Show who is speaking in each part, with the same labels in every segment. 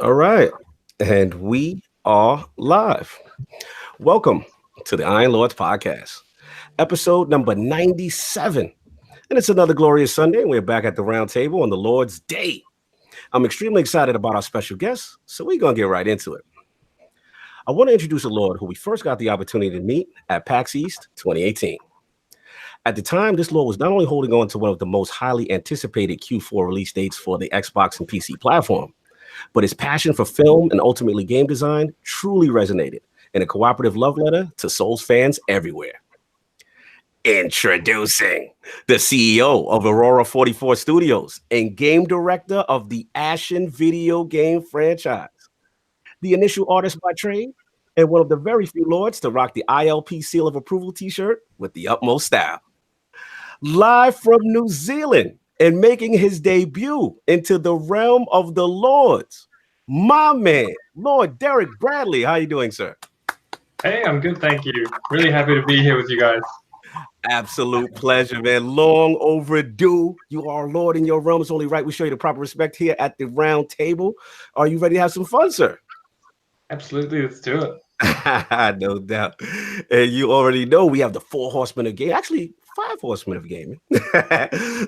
Speaker 1: All right. And we are live. Welcome to the Iron Lords podcast, episode number 97. And it's another glorious Sunday. We're back at the round table on the Lord's Day. I'm extremely excited about our special guest, so we're going to get right into it. I want to introduce a Lord who we first got the opportunity to meet at PAX East 2018. At the time, this Lord was not only holding on to one of the most highly anticipated Q4 release dates for the Xbox and PC platform, but his passion for film and ultimately game design truly resonated in a cooperative love letter to Souls fans everywhere. Introducing the CEO of Aurora44 Studios and game director of the Ashen video game franchise, the initial artist by trade, and one of the very few lords to rock the ILP Seal of Approval t-shirt with the utmost style. Live from New Zealand and making his debut into the realm of the Lords, my man, Lord Derek Bradley. How you doing, sir?
Speaker 2: Hey, I'm good, thank you. Really happy to be here with you guys.
Speaker 1: Absolute pleasure, man. Long overdue. You are a Lord in your realm. It's only right we show you the proper respect here at the round table. Are you ready to have some fun, sir?
Speaker 2: Absolutely, let's do it.
Speaker 1: No doubt. And you already know we have the 4 horsemen of game. Actually, 5 horsemen of gaming.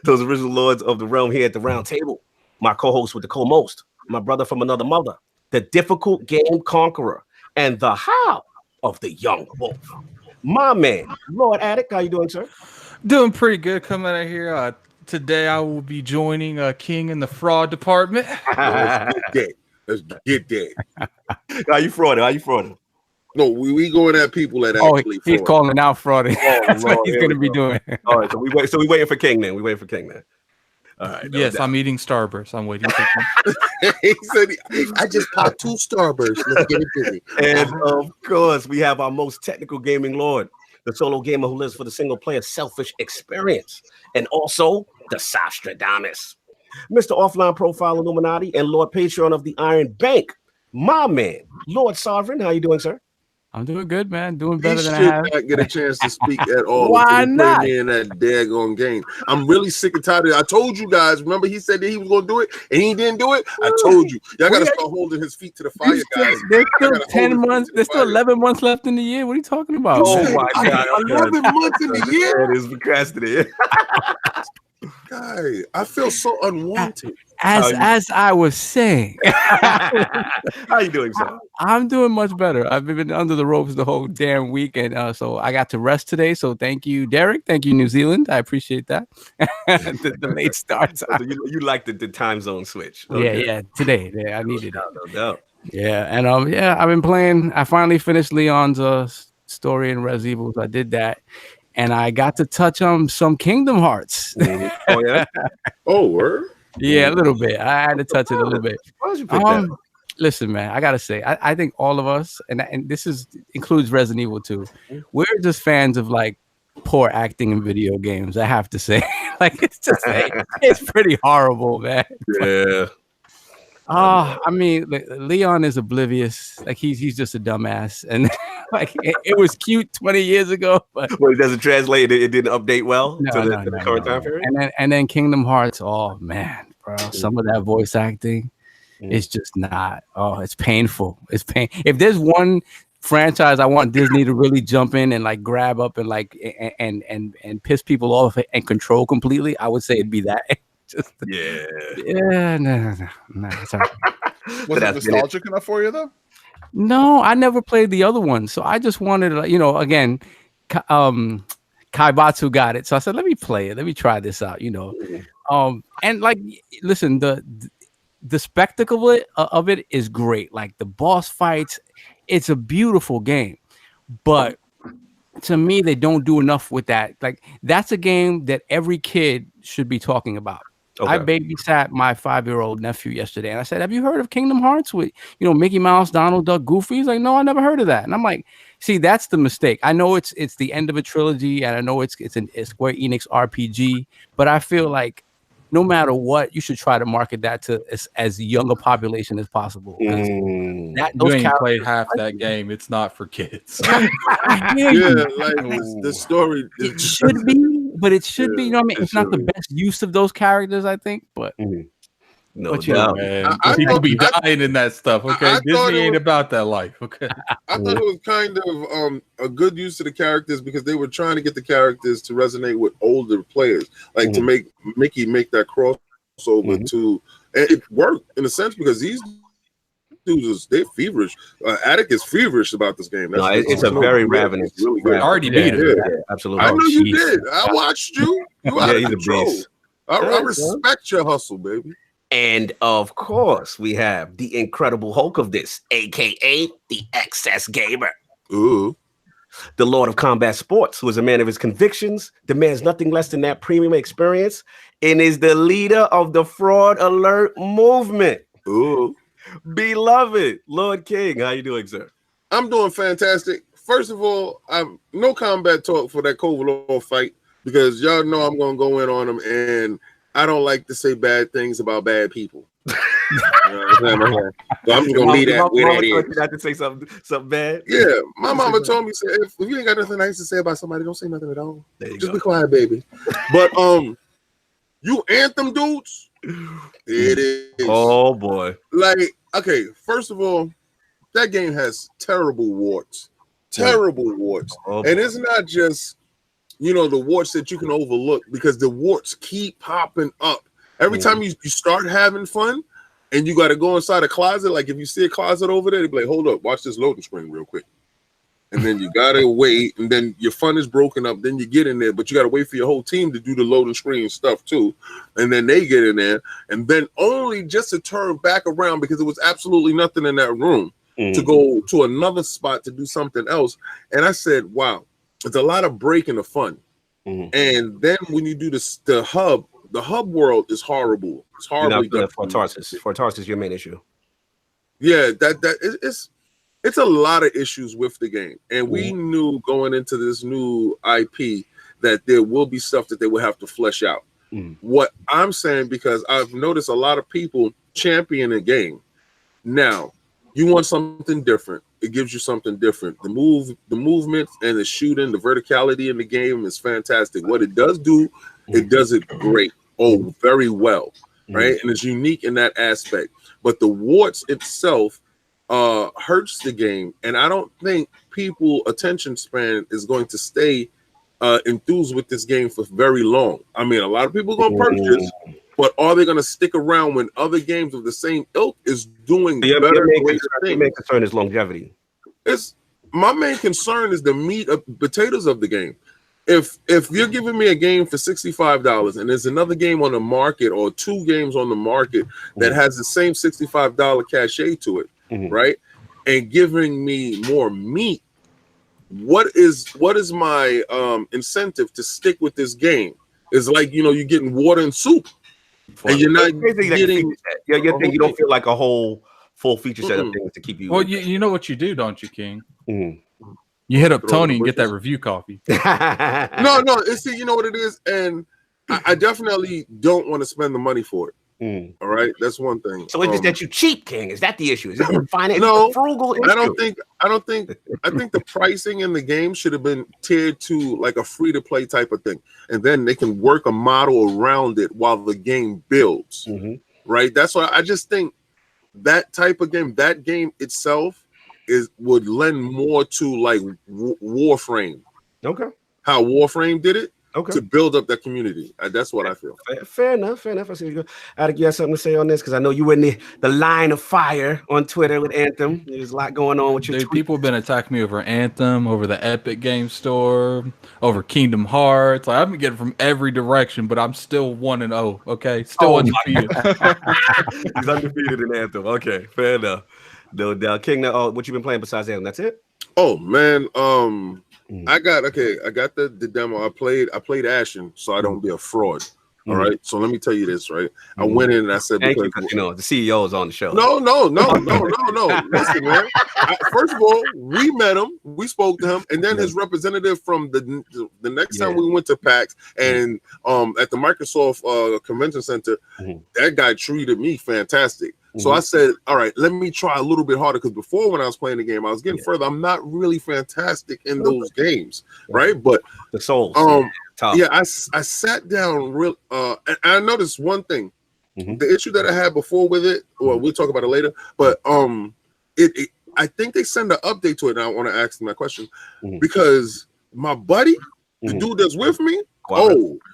Speaker 1: Those original lords of the realm here at the round table. My co-host with the co-most, my brother from another mother, the difficult game conqueror, and the how of the young wolf. My man, Lord Attic, how you doing, sir?
Speaker 3: Doing pretty good coming out here. Today I will be joining King in the fraud department.
Speaker 4: Let's get that.
Speaker 1: How you frauding?
Speaker 4: No, we going at people that
Speaker 3: Oh,
Speaker 4: actually
Speaker 3: he's
Speaker 4: fraud.
Speaker 3: calling out frauding. That's
Speaker 1: Lord,
Speaker 3: what he's
Speaker 1: here
Speaker 3: going to
Speaker 1: we
Speaker 3: be
Speaker 1: go.
Speaker 3: doing.
Speaker 1: All right, so we waiting for King then. All right.
Speaker 3: Yes, I'm eating Starburst. I'm waiting for him.
Speaker 4: He said, I just popped 2 Starbursts. Let's get it busy.
Speaker 1: And of course, we have our most technical gaming lord, the solo gamer who lives for the single player selfish experience, and also the Sostradamus, Mr. Offline Profile Illuminati and Lord Patreon of the Iron Bank, my man, Lord Sovereign. How you doing, sir?
Speaker 3: I'm doing good, man. Doing
Speaker 4: He
Speaker 3: better
Speaker 4: should
Speaker 3: than I have.
Speaker 4: not get a chance to speak at all.
Speaker 3: Why
Speaker 4: until he
Speaker 3: not?
Speaker 4: play me in that daggone game. I'm really sick and tired of it. I told you guys. Remember, he said that he was going to do it, and he didn't do it. I told you. Y'all got to start holding his feet to the fire, guys.
Speaker 3: There's still
Speaker 4: gotta
Speaker 3: 10
Speaker 4: hold his
Speaker 3: months.
Speaker 4: feet to
Speaker 3: There's
Speaker 4: the
Speaker 3: still
Speaker 4: fire.
Speaker 3: 11 months left in the year. What are you talking about?
Speaker 1: Oh
Speaker 3: man?
Speaker 1: my God!
Speaker 4: 11 months in the year?
Speaker 1: That is procrastinating.
Speaker 4: Guy, I feel so unwanted.
Speaker 3: As I was saying,
Speaker 1: How you doing, sir?
Speaker 3: I'm doing much better. I've been under the ropes the whole damn week, and so I got to rest today. So thank you, Derek. Thank you, New Zealand. I appreciate that. the late start
Speaker 1: So
Speaker 3: time.
Speaker 1: you like the time zone switch?
Speaker 3: Yeah. Today, yeah, I needed it.
Speaker 1: No doubt.
Speaker 3: Yeah, and I've been playing. I finally finished Leon's story in Res Evil. I did that, and I got to touch on some Kingdom Hearts.
Speaker 1: Oh yeah.
Speaker 4: Oh, word?
Speaker 3: Yeah, a little bit. I had to touch it a little bit.
Speaker 1: Why did you pick that?
Speaker 3: Listen, man, I gotta say, I think all of us, and this includes Resident Evil 2, we're just fans of like poor acting in video games. I have to say, like it's pretty horrible, man.
Speaker 1: Yeah.
Speaker 3: I mean, Leon is oblivious. Like he's just a dumbass, and like it was cute 20 years ago, but
Speaker 1: Well, it doesn't translate. It didn't update well to the current time period.
Speaker 3: And then Kingdom Hearts. Oh man, bro, some of that voice acting is just not. Oh, it's painful. It's pain. If there's one franchise I want Disney to really jump in and like grab up and like and piss people off and control completely, I would say it'd be that. No. It's all right.
Speaker 5: Was it nostalgic enough for you though?
Speaker 3: No, I never played the other one, so I just wanted to, again, Kaibatsu got it, so I said, let me play it, let me try this out, and like, listen, the spectacle of it is great, like the boss fights, it's a beautiful game, but to me, they don't do enough with that. Like, that's a game that every kid should be talking about. Okay. I babysat my 5-year-old nephew yesterday, and I said, have you heard of Kingdom Hearts with, Mickey Mouse, Donald Duck, Goofy? He's like, no, I never heard of that. And I'm like, see, that's the mistake. I know it's the end of a trilogy, and I know it's a Square Enix RPG, but I feel like no matter what, you should try to market that to as young a population as possible.
Speaker 6: You ain't played half that game. It's not for kids.
Speaker 4: Yeah, like the story.
Speaker 3: It should be, but it should be. It's not the best use of those characters, I think. But
Speaker 1: No doubt.
Speaker 6: Man, people be dying in that stuff. Okay, Disney ain't about that life. Okay,
Speaker 4: I thought it was kind of a good use of the characters because they were trying to get the characters to resonate with older players, like to make Mickey make that crossover to, and it worked in a sense because these dudes they're feverish. Attic is feverish about this game.
Speaker 1: It's a very ravenous.
Speaker 4: Really good.
Speaker 6: I already beat it.
Speaker 1: Yeah, absolutely.
Speaker 4: I know you did. I watched you. You out of control.
Speaker 1: Beast.
Speaker 4: I respect your hustle, baby.
Speaker 1: And of course, we have the Incredible Hulk of this, aka the Excess Gamer.
Speaker 4: Ooh.
Speaker 1: The Lord of Combat Sports, who is a man of his convictions, demands nothing less than that premium experience, and is the leader of the Fraud Alert movement.
Speaker 4: Ooh.
Speaker 1: Beloved Lord King, how you doing, sir?
Speaker 4: I'm doing fantastic. First of all, I'm no combat talk for that Kovalov fight because y'all know I'm gonna go in on him, and I don't like to say bad things about bad people. So I'm just gonna leave that where that is.
Speaker 1: Not to say something bad.
Speaker 4: Yeah, my mama told me, said, if you ain't got nothing nice to say about somebody, don't say nothing at all. Just be quiet, baby. But you Anthem dudes, it is.
Speaker 1: Oh boy.
Speaker 4: Like, okay, first of all, that game has terrible warts. Terrible warts.
Speaker 1: Oh,
Speaker 4: and it's not just, the warts that you can overlook because the warts keep popping up. Every time you start having fun and you got to go inside a closet, like if you see a closet over there, they be like, hold up, watch this loading screen real quick. And then you got to wait, and then your fun is broken up. Then you get in there, but you got to wait for your whole team to do the loading screen stuff too. And then they get in there, and then only just to turn back around because there was absolutely nothing in that room to go to another spot to do something else. And I said, wow, it's a lot of breaking the fun. And then when you do the hub world is horrible. It's horribly done.
Speaker 1: For Tarsus, your main issue.
Speaker 4: Yeah, it's a lot of issues with the game, and we knew going into this new IP that there will be stuff that they will have to flesh out. What I'm saying, because I've noticed a lot of people champion a game. Now, you want something different. It gives you something different. The movement and the shooting, the verticality in the game is fantastic. What it does do, it does it great. Oh, very well, right? And it's unique in that aspect. But the warts itself hurts the game, and I don't think people attention span is going to stay enthused with this game for very long. I mean, a lot of people are going to purchase, but are they going to stick around when other games of the same ilk is doing better?
Speaker 1: Your main concern is longevity.
Speaker 4: My main concern is the meat of potatoes of the game. If you're giving me a game for $65 and there's another game on the market or two games on the market that has the same $65 cachet to it, right, and giving me more meat, what is my incentive to stick with this game? It's like, you're getting water and soup, and you're not getting.
Speaker 1: You don't feel like a whole full feature set of things to keep you.
Speaker 6: Well, you know what you do, don't you, King? You hit up Tony and get that review coffee.
Speaker 4: No. See, you know what it is, and I definitely don't want to spend the money for it. All right, that's one thing.
Speaker 1: So it's just that you cheap, King. Is that the issue? Is it finance?
Speaker 4: No,
Speaker 1: frugal issue?
Speaker 4: I think the pricing in the game should have been tiered to like a free to play type of thing, and then they can work a model around it while the game builds. Right. That's why I just think that type of game, that game itself, would lend more to like Warframe.
Speaker 1: Okay.
Speaker 4: How Warframe did it.
Speaker 1: Okay.
Speaker 4: To build up that community. That's what I feel.
Speaker 1: Fair enough. I see you go. Attic, you have something to say on this? Because I know you were in the line of fire on Twitter with Anthem. There's a lot going on with your
Speaker 6: tweet. People have been attacking me over Anthem, over the Epic Game Store, over Kingdom Hearts. I've been getting from every direction, but I'm still 1-0. Okay, still undefeated.
Speaker 1: He's undefeated in Anthem. Okay, fair enough. No doubt. King, what you been playing besides Anthem? That's it?
Speaker 4: Oh man, I got the demo. I played Ashen, so I don't be a fraud. All right. So let me tell you this, right? I went in and I said,
Speaker 1: because the CEO is on the show.
Speaker 4: No. Listen, man. First of all, we met him, we spoke to him, and then his representative from the next time we went to PAX and at the Microsoft Convention Center, that guy treated me fantastic. So I said, all right, let me try a little bit harder, because before when I was playing the game, I was getting further. I'm not really fantastic in those games, right? But
Speaker 1: the souls.
Speaker 4: I sat down and I noticed one thing. The issue that I had before with it, well, we'll talk about it later, but I think they send an update to it, and I want to ask them that question because my buddy, the dude that's with me,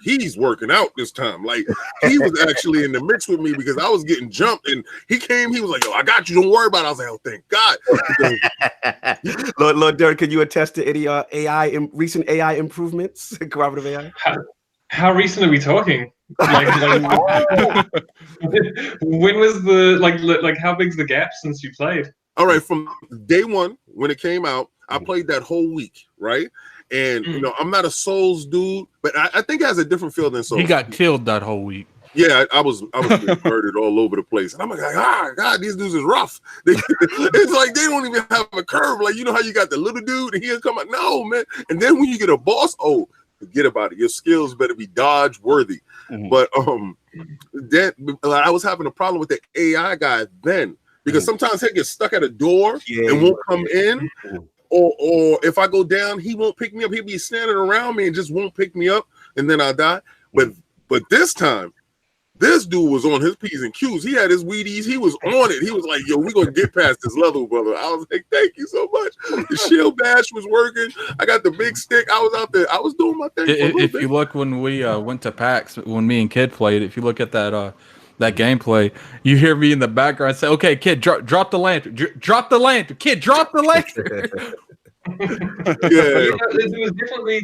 Speaker 4: he's working out this time. Like, he was actually in the mix with me because I was getting jumped, and he was like, yo, I got you, don't worry about it. I was like, oh, thank God.
Speaker 1: Lord Derek, can you attest to any recent AI improvements, cooperative AI?
Speaker 2: How recent are we talking? Like when was the how big's the gap since you played?
Speaker 4: All right, from day one when it came out, I played that whole week, right? And I'm not a Souls dude, but I think it has a different feel than Souls.
Speaker 6: He got killed that whole week.
Speaker 4: Yeah, I was getting murdered all over the place, and I'm like, God, these dudes is rough. It's like they don't even have a curve. Like, you know how you got the little dude, and he'll come out. No, man. And then when you get a boss, forget about it. Your skills better be dodge worthy. But then I was having a problem with the AI guy then because sometimes he gets stuck at a door and won't come in. Or if I go down, he won't pick me up. He'll be standing around me and just won't pick me up, and then I die. But this time, this dude was on his P's and Q's. He had his Wheaties. He was on it. He was like, yo, we're going to get past this level, brother. I was like, thank you so much. The shield bash was working. I got the big stick. I was out there. I was doing my thing.
Speaker 6: If you look when we went to PAX, when me and Kid played, if you look at that gameplay, you hear me in the background say, okay, Kid, drop the lantern. Drop the lantern. Kid, drop the lantern.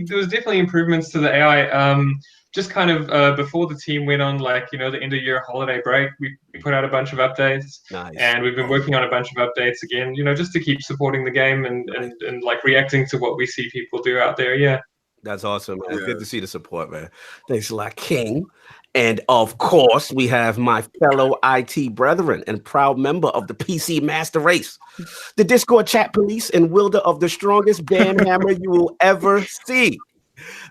Speaker 2: There was definitely improvements to the AI. Just kind of before the team went on, the end of year holiday break, we put out a bunch of updates. Nice. And we've been working on a bunch of updates again, just to keep supporting the game and reacting to what we see people do out there. Yeah.
Speaker 1: That's awesome, man. Good to see the support, man. Thanks a lot, King. And of course, we have my fellow IT brethren and proud member of the PC Master Race, the Discord chat police and wielder of the strongest band hammer you will ever see,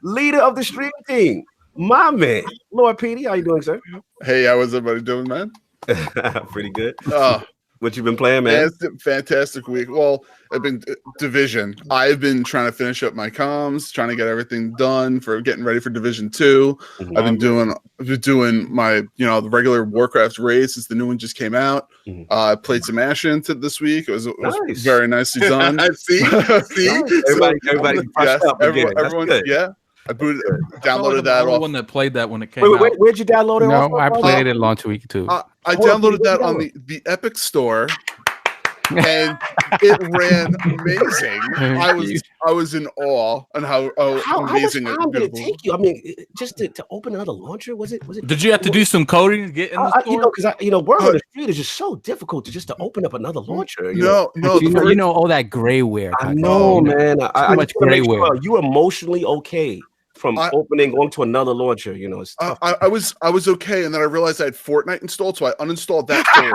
Speaker 1: leader of the stream team, my man, Lord PD. How you doing, sir?
Speaker 5: Hey, how is everybody doing, man?
Speaker 1: Pretty good. What you been playing, man?
Speaker 5: Fantastic week. Well, I've been Division. I've been trying to finish up my comms, trying to get everything done for getting ready for Division 2. I've been doing my the regular Warcraft raid since the new one just came out. I played some Ashen this week. It was
Speaker 1: nice.
Speaker 5: Very nicely done.
Speaker 4: See,
Speaker 1: everybody brushed up again.
Speaker 5: Everyone, yeah. I downloaded that off.
Speaker 6: One that played that when it came out.
Speaker 1: Where'd you download it?
Speaker 3: No, I played it launch week too.
Speaker 5: I downloaded that on the Epic Store, and it ran amazing. I was in awe on how amazing
Speaker 1: how much time did it take you? I mean, just to open another launcher, was it?
Speaker 6: Did you have to do some coding to get in the store?
Speaker 1: Because Word on the Street is just so difficult to open up another launcher.
Speaker 5: No,
Speaker 3: all that grayware.
Speaker 1: I know, man.
Speaker 3: Too much grayware.
Speaker 1: You emotionally okay from opening onto another launcher, it's tough.
Speaker 5: I was okay, and then I realized I had Fortnite installed, so I uninstalled that too.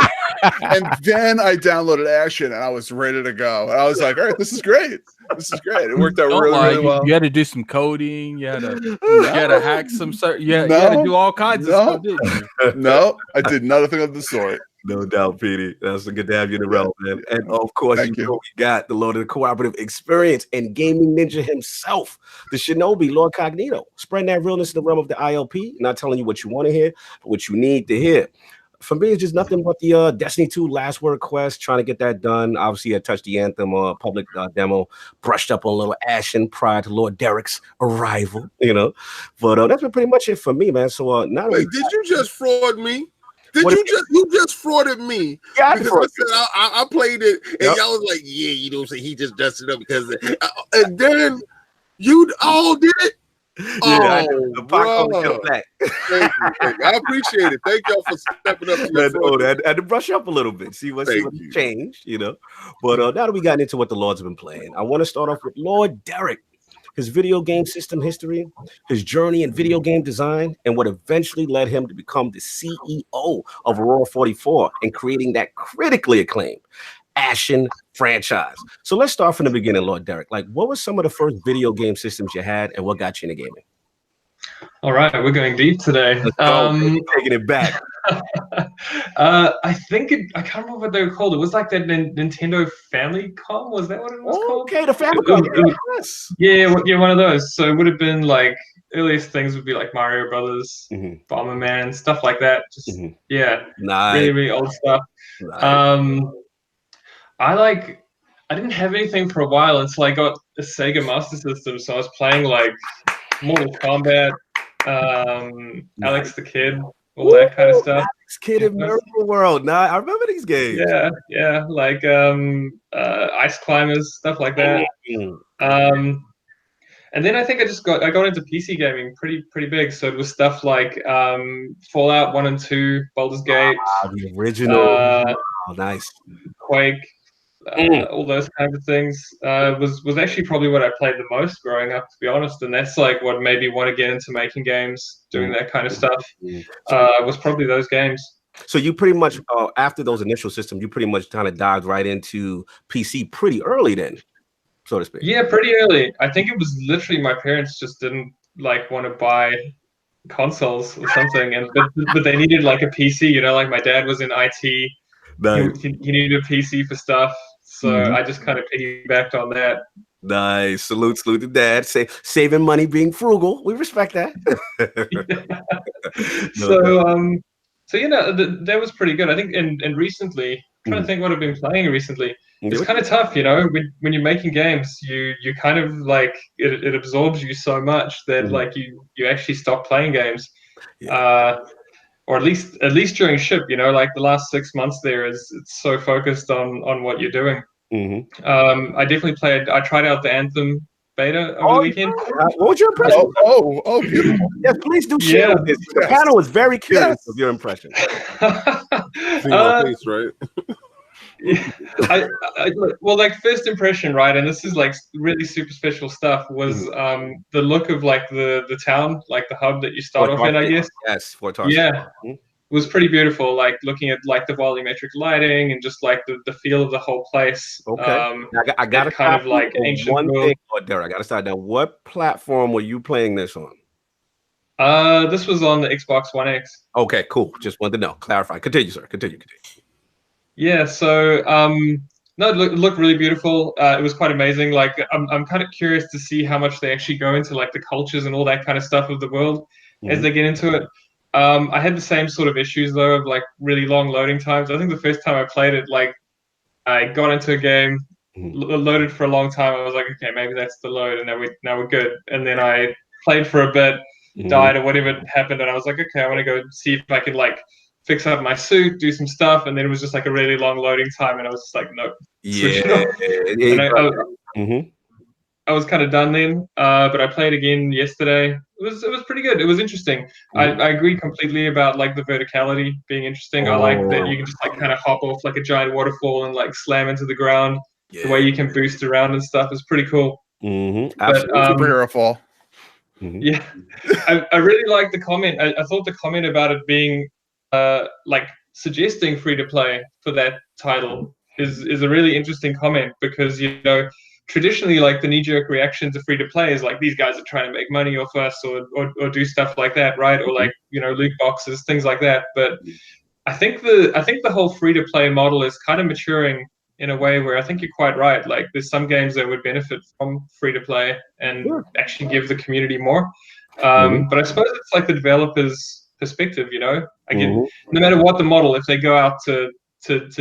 Speaker 5: And then I downloaded Ashen, and I was ready to go. And I was like, all right, this is great. It worked out really well.
Speaker 6: You had to do some coding. You had to hack some. You had to do all kinds of stuff, didn't you?
Speaker 5: No, I did nothing of the sort.
Speaker 1: No doubt, Petey. That's good to have you in the realm, man. And of course, we got the Lord of the Cooperative Experience and Gaming Ninja himself, the Shinobi, LordCognito, spreading that realness in the realm of the ILP, not telling you what you want to hear, but what you need to hear. For me, it's just nothing but the Destiny 2 Last Word quest, trying to get that done. Obviously, I touched the Anthem public demo, brushed up on a little Ashen prior to Lord Derek's arrival, But that's been pretty much it for me, man. So not
Speaker 4: Wait, did you just fraud me? You just frauded me?
Speaker 1: Yeah,
Speaker 4: because I said I played it, and y'all was like, yeah, he just dusted up because, and then you all did it.
Speaker 1: Yeah,
Speaker 4: bro. Thank you. I appreciate it. Thank y'all for stepping up to
Speaker 1: had to brush up a little bit. See what's changed, But now that we got into what the Lords have been playing, I want to start off with Lord Derek. His video game system history, his journey in video game design, and what eventually led him to become the CEO of Aurora44 and creating that critically acclaimed Ashen franchise. So let's start from the beginning, Lord Derek. What were some of the first video game systems you had, and what got you into gaming?
Speaker 2: All right, we're going deep today.
Speaker 1: Taking it back.
Speaker 2: I can't remember what they were called. It was like that Nintendo Famicom. Was that what it was called?
Speaker 1: Okay, the Famicom.
Speaker 2: Yeah, one of those. So it would have been like earliest things would be like Mario Brothers, Bomberman, stuff like that. Just yeah,
Speaker 1: Nice.
Speaker 2: really, really old stuff.
Speaker 1: Nice.
Speaker 2: I didn't have anything for a while until I got a Sega Master System, so I was playing like Mortal Kombat, Alex the Kid, all that kind of stuff.
Speaker 1: Alex Kid in Miracle World. Nah, I remember these games.
Speaker 2: Yeah, like Ice Climbers, stuff like that. And then I think I got into PC gaming pretty big. So it was stuff like Fallout 1 and 2, Baldur's Gate,
Speaker 1: the original. Nice.
Speaker 2: Quake, all those kinds of things. Was actually probably what I played the most growing up, to be honest. And that's like what made me want to get into making games, doing that kind of stuff. Was probably those games.
Speaker 1: So you pretty much after those initial systems, you pretty much kind of dived right into PC pretty early then, so to speak.
Speaker 2: Yeah, pretty early. I think it was literally my parents just didn't like want to buy consoles or something, and but they needed like a PC. You know, like my dad was in IT.
Speaker 1: Nice.
Speaker 2: He needed a PC for stuff, so I just kind of piggybacked on that.
Speaker 1: Nice. Salute to dad. Saving money, being frugal. We respect that.
Speaker 2: So you know, that was pretty good. I think, and recently, I'm trying to think what I've been playing recently. It's kind of tough, you know, when you're making games, you kind of like it absorbs you so much that like you actually stop playing games, or at least during ship, you know, like the last 6 months there it's so focused on what you're doing. I definitely tried out the Anthem beta over the weekend.
Speaker 1: What was your impression?
Speaker 5: Oh, beautiful.
Speaker 1: Yes, please do share with us. The panel is very curious of your impression.
Speaker 4: See my face, right?
Speaker 2: Well, like first impression, right? And this is like really superficial stuff. Was the look of like the town, like the hub that you start off in, I guess.
Speaker 1: Yes, Fort Tarsis.
Speaker 2: Yeah. It was pretty beautiful, like looking at like the volumetric lighting and just like the feel of the whole place.
Speaker 1: Okay. I got to
Speaker 2: kind of like ancient
Speaker 1: one
Speaker 2: world.
Speaker 1: thing, Derek. I got to start now. What platform were you playing this on?
Speaker 2: This was on the Xbox One X.
Speaker 1: Okay, cool. Just wanted to know. Clarify. Continue, sir. Continue.
Speaker 2: Yeah. So no, it looked really beautiful. It was quite amazing. Like I'm kind of curious to see how much they actually go into like the cultures and all that kind of stuff of the world as they get into it. I had the same sort of issues though of like really long loading times. I think the first time I played it, like I got into a game, loaded for a long time. I was like, okay, maybe that's the load, and now we're good. And then I played for a bit, died or whatever happened, and I was like, okay, I want to go see if I can like fix up my suit, do some stuff, and then it was just like a really long loading time, and I was just like, nope.
Speaker 1: Yeah.
Speaker 2: I was kind of done then, but I played again yesterday. It was pretty good. It was interesting. I agree completely about like the verticality being interesting. I like that you can just like kind of hop off like a giant waterfall and like slam into the ground. The way you can boost around and stuff is pretty cool.
Speaker 5: But superhero fall.
Speaker 2: Yeah, I really like the comment. I thought the comment about it being like suggesting free to play for that title is a really interesting comment, because you know, traditionally, like the knee-jerk reaction to free-to-play is like these guys are trying to make money off us, or do stuff like that, right? Or like, you know, loot boxes, things like that. But I think the whole free-to-play model is kind of maturing in a way where I think you're quite right. Like there's some games that would benefit from free-to-play and actually give the community more. But I suppose it's like the developer's perspective, you know. Again, no matter what the model, if they go out to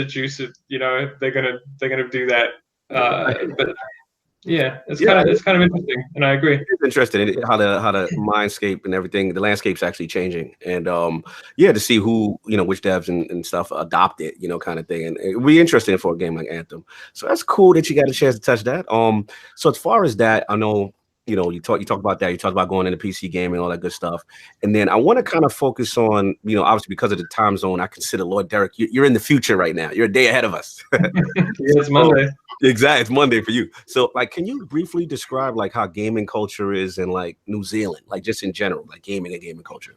Speaker 2: juice it, you know, they're gonna do that. But yeah, it's kind of interesting, and I agree.
Speaker 1: It's interesting how the mindscape and everything, the landscape's actually changing, and to see who, you know, which devs and stuff adopt it, you know, kind of thing, and it'd be interesting for a game like Anthem. So that's cool that you got a chance to touch that. So as far as that, I know, you know, you talk about that, you talk about going into PC gaming, all that good stuff, and then I want to kind of focus on, you know, obviously because of the time zone, I consider Lord Derek, you're in the future right now. You're a day ahead of us.
Speaker 2: Yeah, it's Monday.
Speaker 1: Exactly, it's Monday for you. So, like, can you briefly describe like how gaming culture is in like New Zealand, like just in general, like gaming and gaming culture?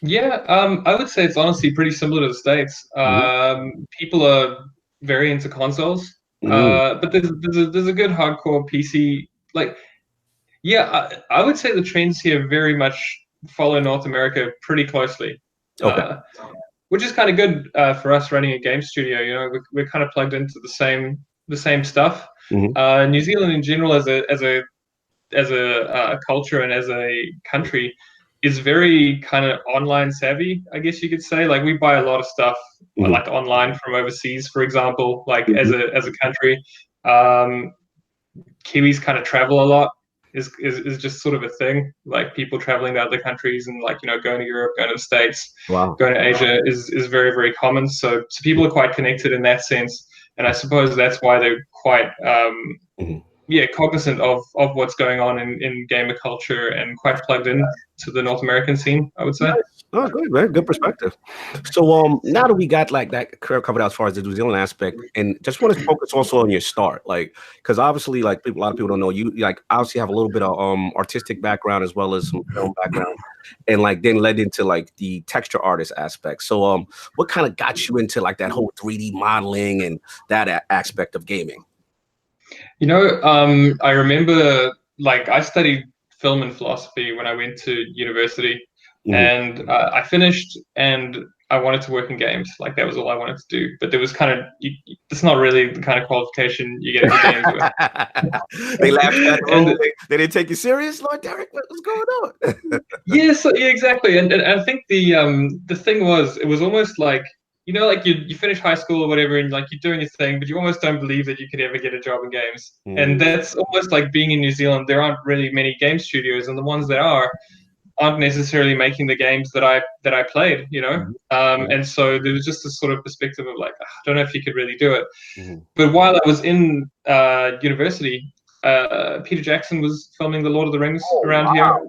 Speaker 2: Yeah, I would say it's honestly pretty similar to the States. People are very into consoles, but there's a good hardcore PC. Like, yeah, I would say the trends here very much follow North America pretty closely.
Speaker 1: Okay.
Speaker 2: Which is kind of good for us running a game studio. You know, we're kind of plugged into the same stuff. New Zealand in general as a as a culture and as a country is very kind of online savvy, I guess you could say. Like we buy a lot of stuff like online from overseas, for example, like as a country. Kiwis kind of travel a lot. Is just sort of a thing. Like people traveling to other countries and like, you know, going to Europe, going to the States, going to Asia is very, very common. So people are quite connected in that sense. And I suppose that's why they're quite cognizant of what's going on in gamer culture and quite plugged in to the North American scene, I would say.
Speaker 1: Oh, good, man. Good perspective. So now that we got like that covered out as far as the New Zealand aspect, and just want to focus also on your start, like because obviously like a lot of people don't know you like obviously have a little bit of artistic background as well as some film background, and like then led into like the texture artist aspect. So what kind of got you into like that whole 3D modeling and that aspect of gaming?
Speaker 2: You know, I remember like I studied film and philosophy when I went to university, and I finished and I wanted to work in games. Like that was all I wanted to do. But there was kind of, it's not really the kind of qualification you get into games with.
Speaker 1: They laughed at it. They didn't take you serious, Lord Derek? What's going on?
Speaker 2: Yeah, exactly. And I think the thing was, it was almost like, you know, like you finish high school or whatever, and like you're doing your thing, but you almost don't believe that you could ever get a job in games. And that's almost like being in New Zealand. There aren't really many game studios, and the ones that aren't necessarily making the games that I played, you know. And so there was just this sort of perspective of like, I don't know if you could really do it. But while I was in university, Peter Jackson was filming the Lord of the Rings around here.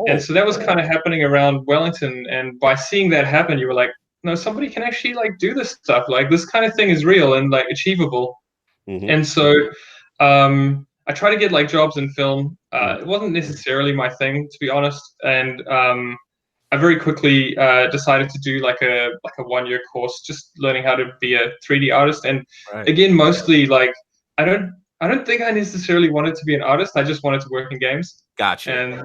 Speaker 2: And so that was kind of happening around Wellington. And by seeing that happen, you were like, no, somebody can actually like do this stuff. Like this kind of thing is real and like achievable. And so I tried to get like jobs in film. It wasn't necessarily my thing, to be honest. And I very quickly decided to do like a 1-year course, just learning how to be a 3D artist. And again, mostly like I don't think I necessarily wanted to be an artist. I just wanted to work in games.
Speaker 1: Gotcha.
Speaker 2: And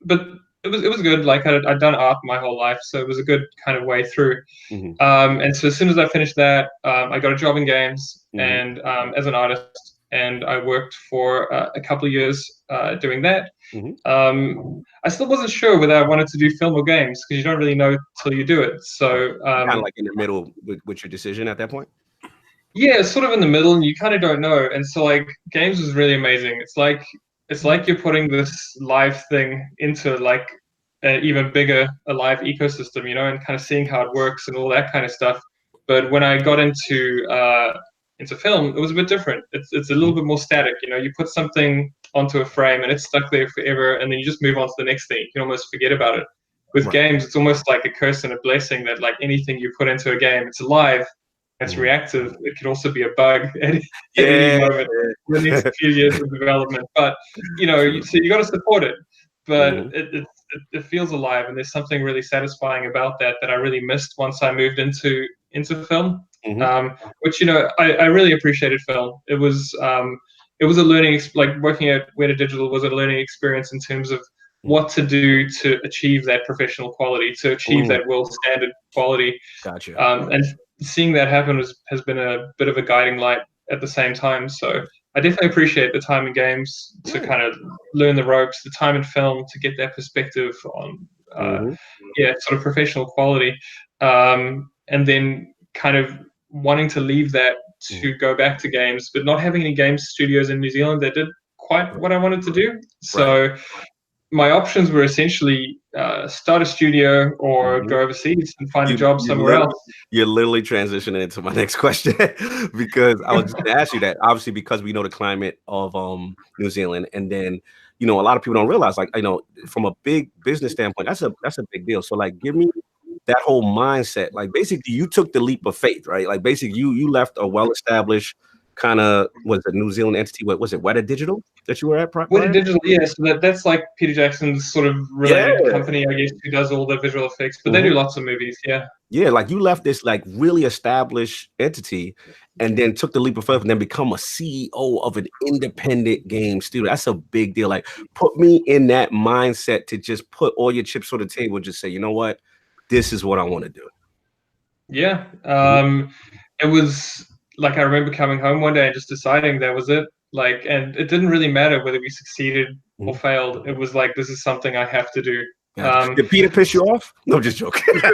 Speaker 2: but it was good. Like I'd done art my whole life, so it was a good kind of way through. And so as soon as I finished that, I got a job in games and as an artist, and I worked for a couple of years doing that. I still wasn't sure whether I wanted to do film or games because you don't really know till you do it. So
Speaker 1: kind of like in the middle with your decision at that point.
Speaker 2: Yeah, sort of in the middle, and you kind of don't know. And so like games was really amazing. It's like you're putting this live thing into like an even bigger live ecosystem, you know, and kind of seeing how it works and all that kind of stuff. But when I got into film, it was a bit different. It's a little bit more static, you know. You put something onto a frame and it's stuck there forever, and then you just move on to the next thing. You can almost forget about it. With games, it's almost like a curse and a blessing that like anything you put into a game, it's alive. It's reactive. It can also be a bug at any moment in the next few years of development. But you know, so you got to support it. But it feels alive, and there's something really satisfying about that I really missed once I moved into film. Which, you know, I really appreciated film. It was a learning, like working at Weta Digital was a learning experience in terms of what to do to achieve that professional quality, to achieve that world standard quality.
Speaker 1: Gotcha.
Speaker 2: And seeing that happen has been a bit of a guiding light at the same time. So I definitely appreciate the time in games to kind of learn the ropes, the time in film to get that perspective on, sort of professional quality. And then kind of wanting to leave that to go back to games, but not having any games studios in New Zealand that did quite what I wanted to do. So my options were essentially start a studio or go overseas and find a job somewhere else.
Speaker 1: You're literally transitioning into my next question because I was just going to ask you that. Obviously, because we know the climate of New Zealand, and then you know a lot of people don't realize, like, you know, from a big business standpoint, that's a big deal. So like, give me that whole mindset. Like basically, you took the leap of faith, right? Like basically, you left a well-established kind of was a New Zealand entity. What was it? Weta Digital that you were at?
Speaker 2: Weta Digital, yeah. So that's like Peter Jackson's sort of related company, I guess, who does all the visual effects. But they do lots of movies, Yeah,
Speaker 1: like you left this like really established entity, and then took the leap of faith, and then become a CEO of an independent game studio. That's a big deal. Like, put me in that mindset to just put all your chips on the table, and just say, you know what, this is what I want to do.
Speaker 2: Yeah, it was. Like I remember coming home one day and just deciding that was it. Like, and it didn't really matter whether we succeeded or failed. It was like, this is something I have to do.
Speaker 1: Did Peter piss you off? No, just joking.
Speaker 4: He said,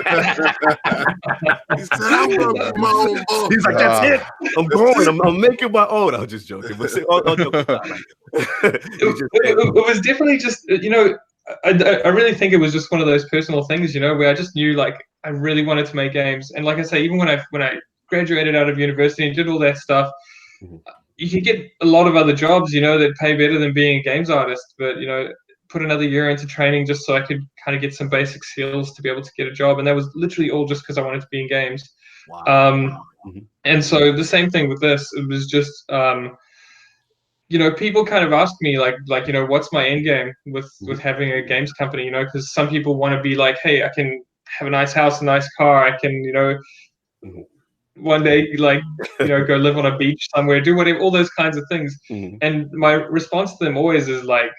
Speaker 4: I'm gonna be my own boss.
Speaker 1: He's like, that's it. I'm going. I'm making my own. I was just joking. But all joking aside,
Speaker 2: it was definitely just, you know, I really think it was just one of those personal things, you know, where I just knew like I really wanted to make games. And like I say, even when I graduated out of university and did all that stuff, you can get a lot of other jobs, you know, that pay better than being a games artist. But, you know, put another year into training just so I could kind of get some basic skills to be able to get a job. And that was literally all just because I wanted to be in games. Wow. And so the same thing with this, it was just, you know, people kind of ask me like, you know, what's my end game with having a games company, you know, because some people want to be like, hey, I can have a nice house, a nice car. I can, you know, one day, like, you know, go live on a beach somewhere, do whatever, all those kinds of things. And my response to them always is like,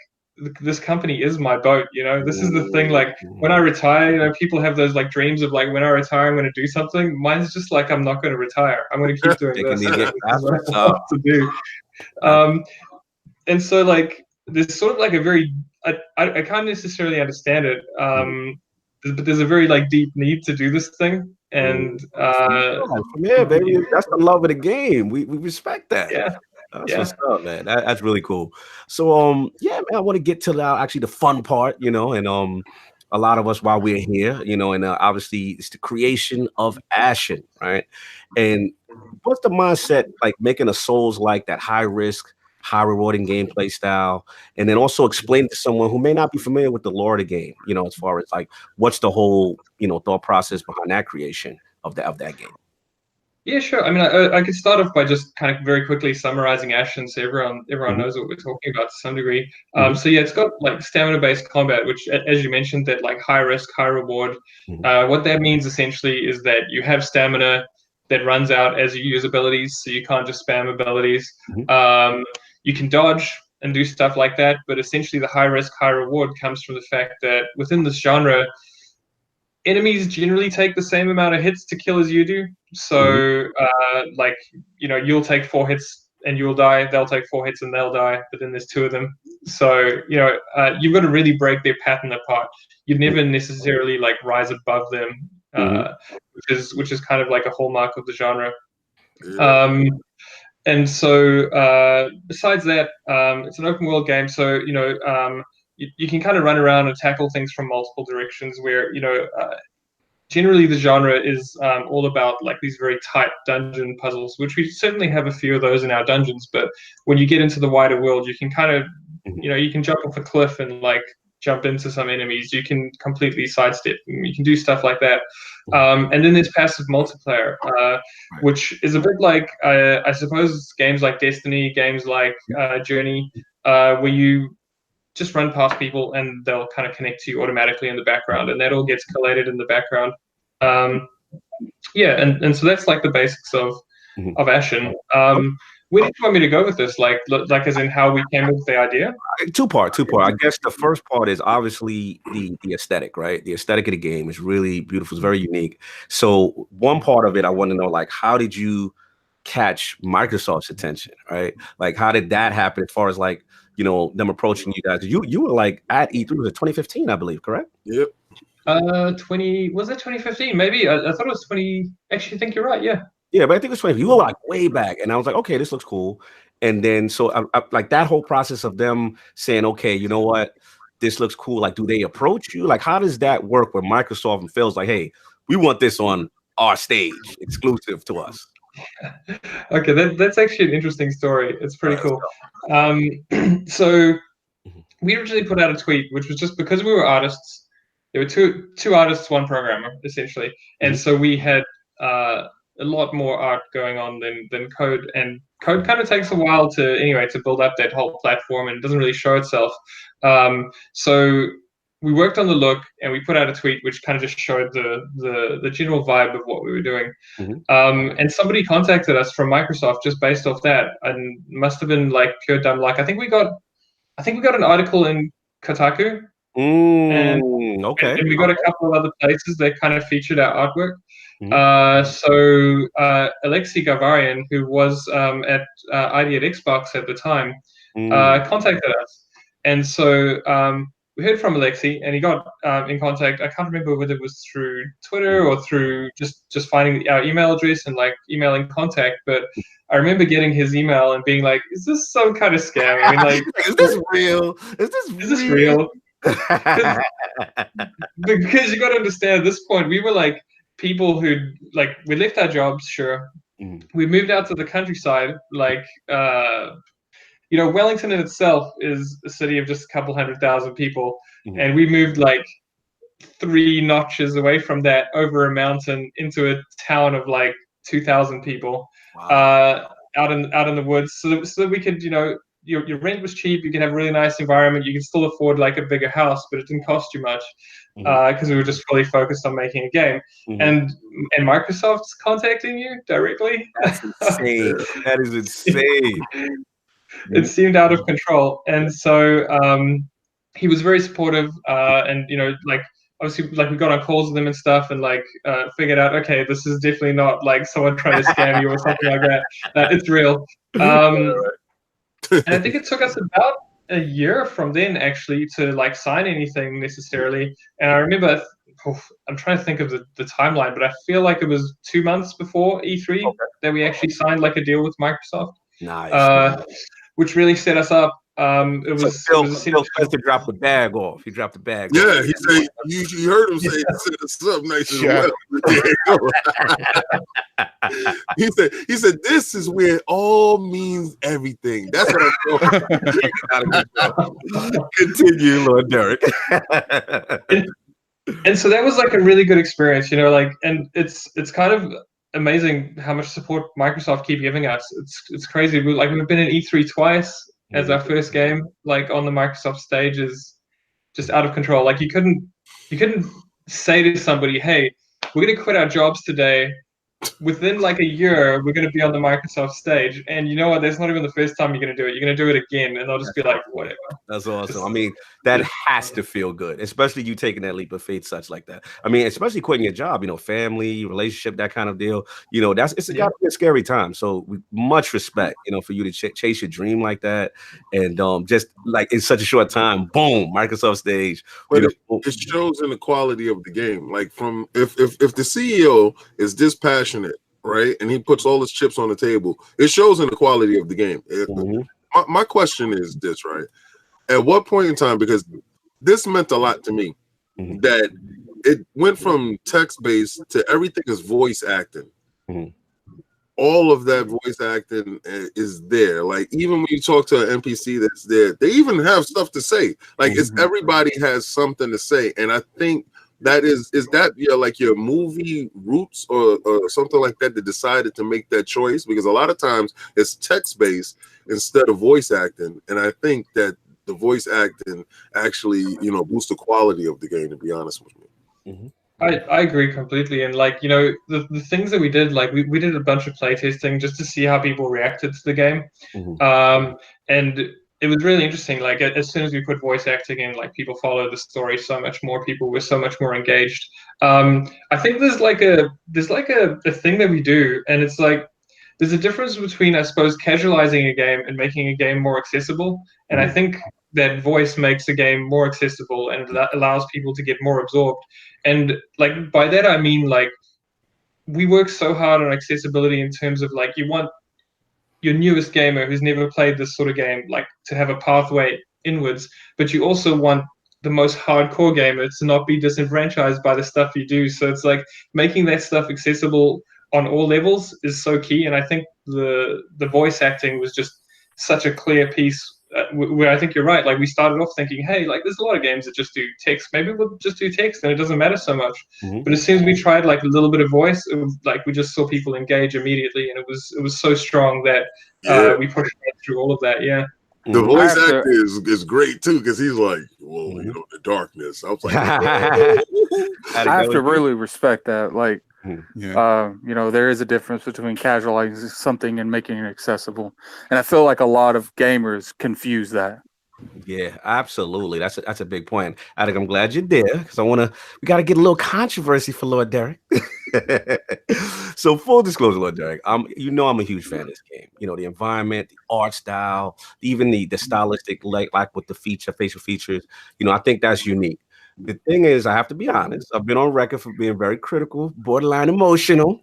Speaker 2: this company is my boat, you know. This is the thing, like when I retire, you know, people have those like dreams of like, when I retire I'm going to do something. Mine's just like, I'm not going to retire, I'm going to keep doing this. That's what I want to do. And so like there's sort of like a very I can't necessarily understand it, but there's a very like deep need to do this thing. And
Speaker 1: yeah, baby, that's the love of the game. We respect that.
Speaker 2: Yeah.
Speaker 1: That's what's up, man. That's really cool. So, yeah, man, I want to get to actually the fun part, you know, and a lot of us while we're here, you know, and obviously it's the creation of Ashen, right? And what's the mindset like making a Souls like that high risk, high rewarding gameplay style, and then also explain to someone who may not be familiar with the lore of the game, you know, as far as like what's the whole, you know, thought process behind that creation of that game.
Speaker 2: Yeah, sure. I mean, I could start off by just kind of very quickly summarizing Ashen so everyone knows what we're talking about to some degree. So yeah, it's got like stamina-based combat, which, as you mentioned, that like high risk, high reward. What that means essentially is that you have stamina that runs out as you use abilities, so you can't just spam abilities. You can dodge and do stuff like that, but essentially the high risk, high reward comes from the fact that within this genre, enemies generally take the same amount of hits to kill as you do. So, like, you know, you'll take 4 hits and you'll die. They'll take 4 hits and they'll die. But then there's 2 of them. So, you know, you've got to really break their pattern apart. You never necessarily like rise above them, which is kind of like a hallmark of the genre. And so, besides that, it's an open world game. So, you know, you can kind of run around and tackle things from multiple directions where, you know, generally the genre is all about like these very tight dungeon puzzles, which we certainly have a few of those in our dungeons. But when you get into the wider world, you can kind of, you know, you can jump off a cliff and like jump into some enemies. You can completely sidestep. You can do stuff like that. And then there's passive multiplayer, which is a bit like, I suppose, games like Destiny, games like Journey, where you just run past people and they'll kind of connect to you automatically in the background, and that all gets collated in the background. Yeah, and so that's like the basics of Ashen. Where did you want me to go with this? Like as in how we came up with the idea?
Speaker 1: Two part. I guess the first part is obviously the aesthetic, right? The aesthetic of the game is really beautiful. It's very unique. So one part of it, I want to know, like, how did you catch Microsoft's attention, right? Like, how did that happen as far as like, you know, them approaching you guys? You were like at E3, was it 2015, I believe, correct?
Speaker 4: Yep.
Speaker 2: Was it 2015? Maybe. I thought it was 20. Actually, I think you're right. Yeah.
Speaker 1: Yeah, but I think it was 20. You were like way back, and I was like, okay, this looks cool. And then so I like that whole process of them saying, okay, you know what, this looks cool. Like, do they approach you? Like, how does that work where Microsoft and Phil's like, hey, we want this on our stage, exclusive to us?
Speaker 2: Okay, that's actually an interesting story. It's pretty cool. So we originally put out a tweet, which was just because we were artists. There were two artists, one programmer, essentially, and so we had a lot more art going on than code, and code kind of takes a while to build up that whole platform, and it doesn't really show itself. So we worked on the look, and we put out a tweet which kind of just showed the general vibe of what we were doing. And somebody contacted us from Microsoft just based off that, and must have been like pure dumb luck. I think we got an article in Kotaku. And we got a couple of other places that kind of featured our artwork. So Alexei Gavarian, who was at ID at Xbox at the time, contacted us, and so we heard from Alexei, and he got in contact. I can't remember whether it was through Twitter or through just finding our email address and like emailing contact. But I remember getting his email and being like, "Is this some kind of scam? I mean, like,
Speaker 1: is this real? Is
Speaker 2: this real?" Because you got to understand, at this point, we were like people who like we left our jobs. Sure, we moved out to the countryside, like. Wellington in itself is a city of just a couple 100,000 people, and we moved like 3 notches away from that over a mountain into a town of like 2,000 people, out in the woods, so that we could, your rent was cheap, you could have a really nice environment, you could still afford like a bigger house, but it didn't cost you much because we were just fully focused on making a game. And Microsoft's contacting you directly.
Speaker 1: That's insane. That is insane.
Speaker 2: It seemed out of control, and so he was very supportive, and like obviously like we got on calls with him and stuff, and like figured out, okay, this is definitely not like someone trying to scam you or something like that. It's real. And I think it took us about a year from then actually to like sign anything necessarily. And I remember, I'm trying to think of the timeline, but I feel like it was 2 months before E3 that we actually signed like a deal with Microsoft.
Speaker 1: Nice.
Speaker 2: Which really set us up. It was
Speaker 1: Phil Spencer dropped the bag off. He dropped the bag.
Speaker 4: Yeah, he said you heard him say set us up nice and well. He said this is where it all means everything. That's what I'm talking about.
Speaker 1: Continue, Lord Derek.
Speaker 2: And so that was like a really good experience, and it's kind of amazing how much support Microsoft keep giving us. It's crazy. We've been in E3 twice as our first game, like on the Microsoft stage is just out of control. Like you couldn't say to somebody, "Hey, we're gonna quit our jobs today. Within like a year, we're gonna be on the Microsoft stage." And you know what? That's not even the first time you're gonna do it. You're gonna do it again, and they'll just be like, "Whatever."
Speaker 1: That's awesome. I mean, that has to feel good, especially you taking that leap of faith, such like that. I mean, especially quitting your job, family, relationship, that kind of deal. It's gotta be a scary time. So much respect, for you to chase your dream like that, and just like in such a short time, boom, Microsoft stage.
Speaker 4: But it shows in the quality of the game. Like from if the CEO is this passionate, right, and he puts all his chips on the table, it shows in the quality of the game. My question is this, right? At what point in time, because this meant a lot to me, that it went from text-based to everything is voice acting. All of that voice acting is there. Like even when you talk to an NPC that's there, they even have stuff to say. Like it's everybody has something to say. And I think that is that like your movie roots or something like that decided to make that choice, because a lot of times it's text-based instead of voice acting. And I think that the voice acting actually, boosts the quality of the game, to be honest with me.
Speaker 2: I agree completely. And like, the things that we did, like we did a bunch of playtesting just to see how people reacted to the game. And it was really interesting. Like as soon as we put voice acting in, like people followed the story so much more. People were so much more engaged. I think there's like a thing that we do, and it's like there's a difference between, I suppose, casualizing a game and making a game more accessible. And I think that voice makes a game more accessible and that allows people to get more absorbed. And like by that I mean, like we work so hard on accessibility in terms of like you want your newest gamer who's never played this sort of game like to have a pathway inwards, but you also want the most hardcore gamer to not be disenfranchised by the stuff you do. So it's like making that stuff accessible on all levels is so key. And I think the voice acting was just such a clear piece where I think you're right. Like we started off thinking, hey, like there's a lot of games that just do text. Maybe we'll just do text and it doesn't matter so much. But as soon as we tried like a little bit of voice, it was like we just saw people engage immediately, and it was so strong that we pushed through all of that. Yeah.
Speaker 4: The voice actor is great too, because he's like, well, the darkness. I was like,
Speaker 6: I have to really respect that. Like, there is a difference between casualizing something and making it accessible, and I feel like a lot of gamers confuse that.
Speaker 1: Yeah, absolutely. That's a big point. Attic, I'm glad you're there because we got to get a little controversy for Lord Derek. So full disclosure, Lord Derek, I'm a huge fan of this game. The environment, the art style, even the stylistic, like with the facial features. I think that's unique. The thing is, I have to be honest. I've been on record for being very critical, borderline emotional,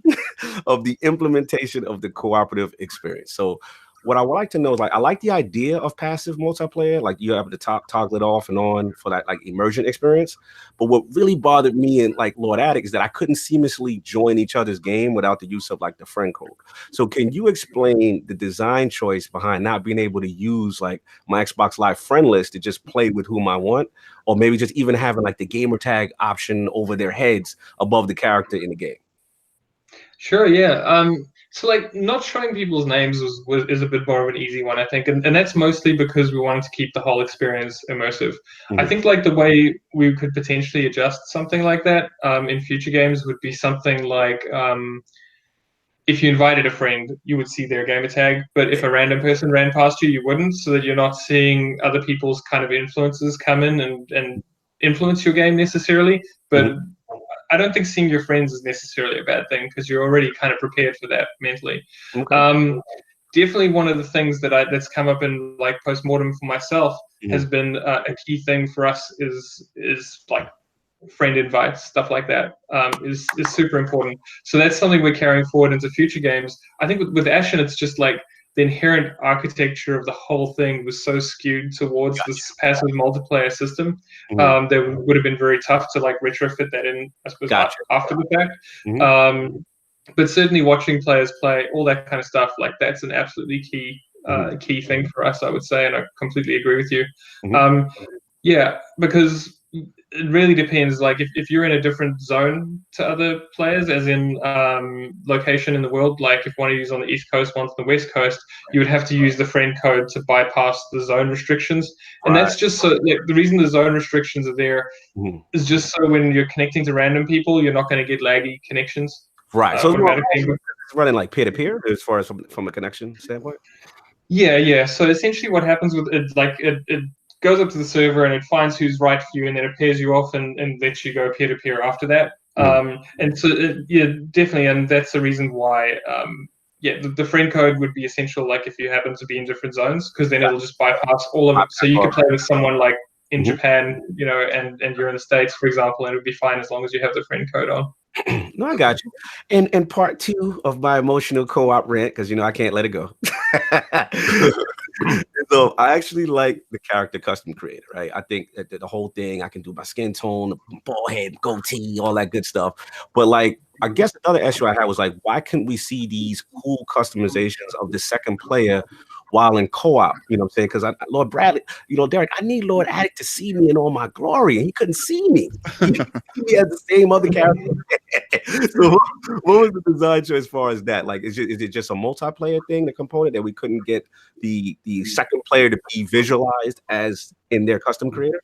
Speaker 1: of the implementation of the cooperative experience. So what I would like to know is, like, I like the idea of passive multiplayer, like you have to toggle it off and on for that like immersion experience. But what really bothered me in like Lord Attic is that I couldn't seamlessly join each other's game without the use of like the friend code. So can you explain the design choice behind not being able to use like my Xbox Live friend list to just play with whom I want, or maybe just even having like the gamer tag option over their heads above the character in the game?
Speaker 2: Sure, yeah. So like not showing people's names is a bit more of an easy one, I think, and that's mostly because we wanted to keep the whole experience immersive. I think like the way we could potentially adjust something like that in future games would be something like if you invited a friend, you would see their gamer tag, but if a random person ran past you, you wouldn't, so that you're not seeing other people's kind of influences come in and influence your game necessarily. But I don't think seeing your friends is necessarily a bad thing because you're already kind of prepared for that mentally. Okay. Definitely one of the things that's come up in like postmortem for myself has been a key thing for us is like friend invites, stuff like that is super important. So that's something we're carrying forward into future games. I think with Ashen, it's just like the inherent architecture of the whole thing was so skewed towards this passive multiplayer system that would have been very tough to like retrofit that in, I suppose, after the fact. But certainly watching players play, all that kind of stuff, like that's an absolutely key thing for us, I would say, and I completely agree with you. Yeah, because it really depends. Like if you're in a different zone to other players, as in location in the world, like if one of you is on the East Coast, one's on the West Coast, you would have to use the friend code to bypass the zone restrictions. And that's just so like, the reason the zone restrictions are there is just so when you're connecting to random people, you're not going to get laggy connections.
Speaker 1: Right. So it's running like peer-to-peer as far as from a connection standpoint?
Speaker 2: Yeah. So essentially what happens with it, like it goes up to the server and it finds who's right for you and then it pairs you off and lets you go peer-to-peer after that. And so, yeah, definitely. And that's the reason why, the friend code would be essential, like if you happen to be in different zones, because then it'll just bypass all of it. So you can play with someone like in Japan, and you're in the States, for example, and it would be fine as long as you have the friend code on.
Speaker 1: No, I got you. And part two of my emotional co-op rant, because I can't let it go. So I actually like the character custom creator, right? I think that the whole thing, I can do my skin tone, bald head, goatee, all that good stuff. But like, I guess another issue I had was like, why couldn't we see these cool customizations of the second player while in co-op? You know what I'm saying? Because Lord Bradley, Derek, I need Lord Attic to see me in all my glory, and he couldn't see me. He had the same other character. So what was the design choice as far as that? Like, is it just a multiplayer thing, the component that we couldn't get the second player to be visualized as in their custom creator?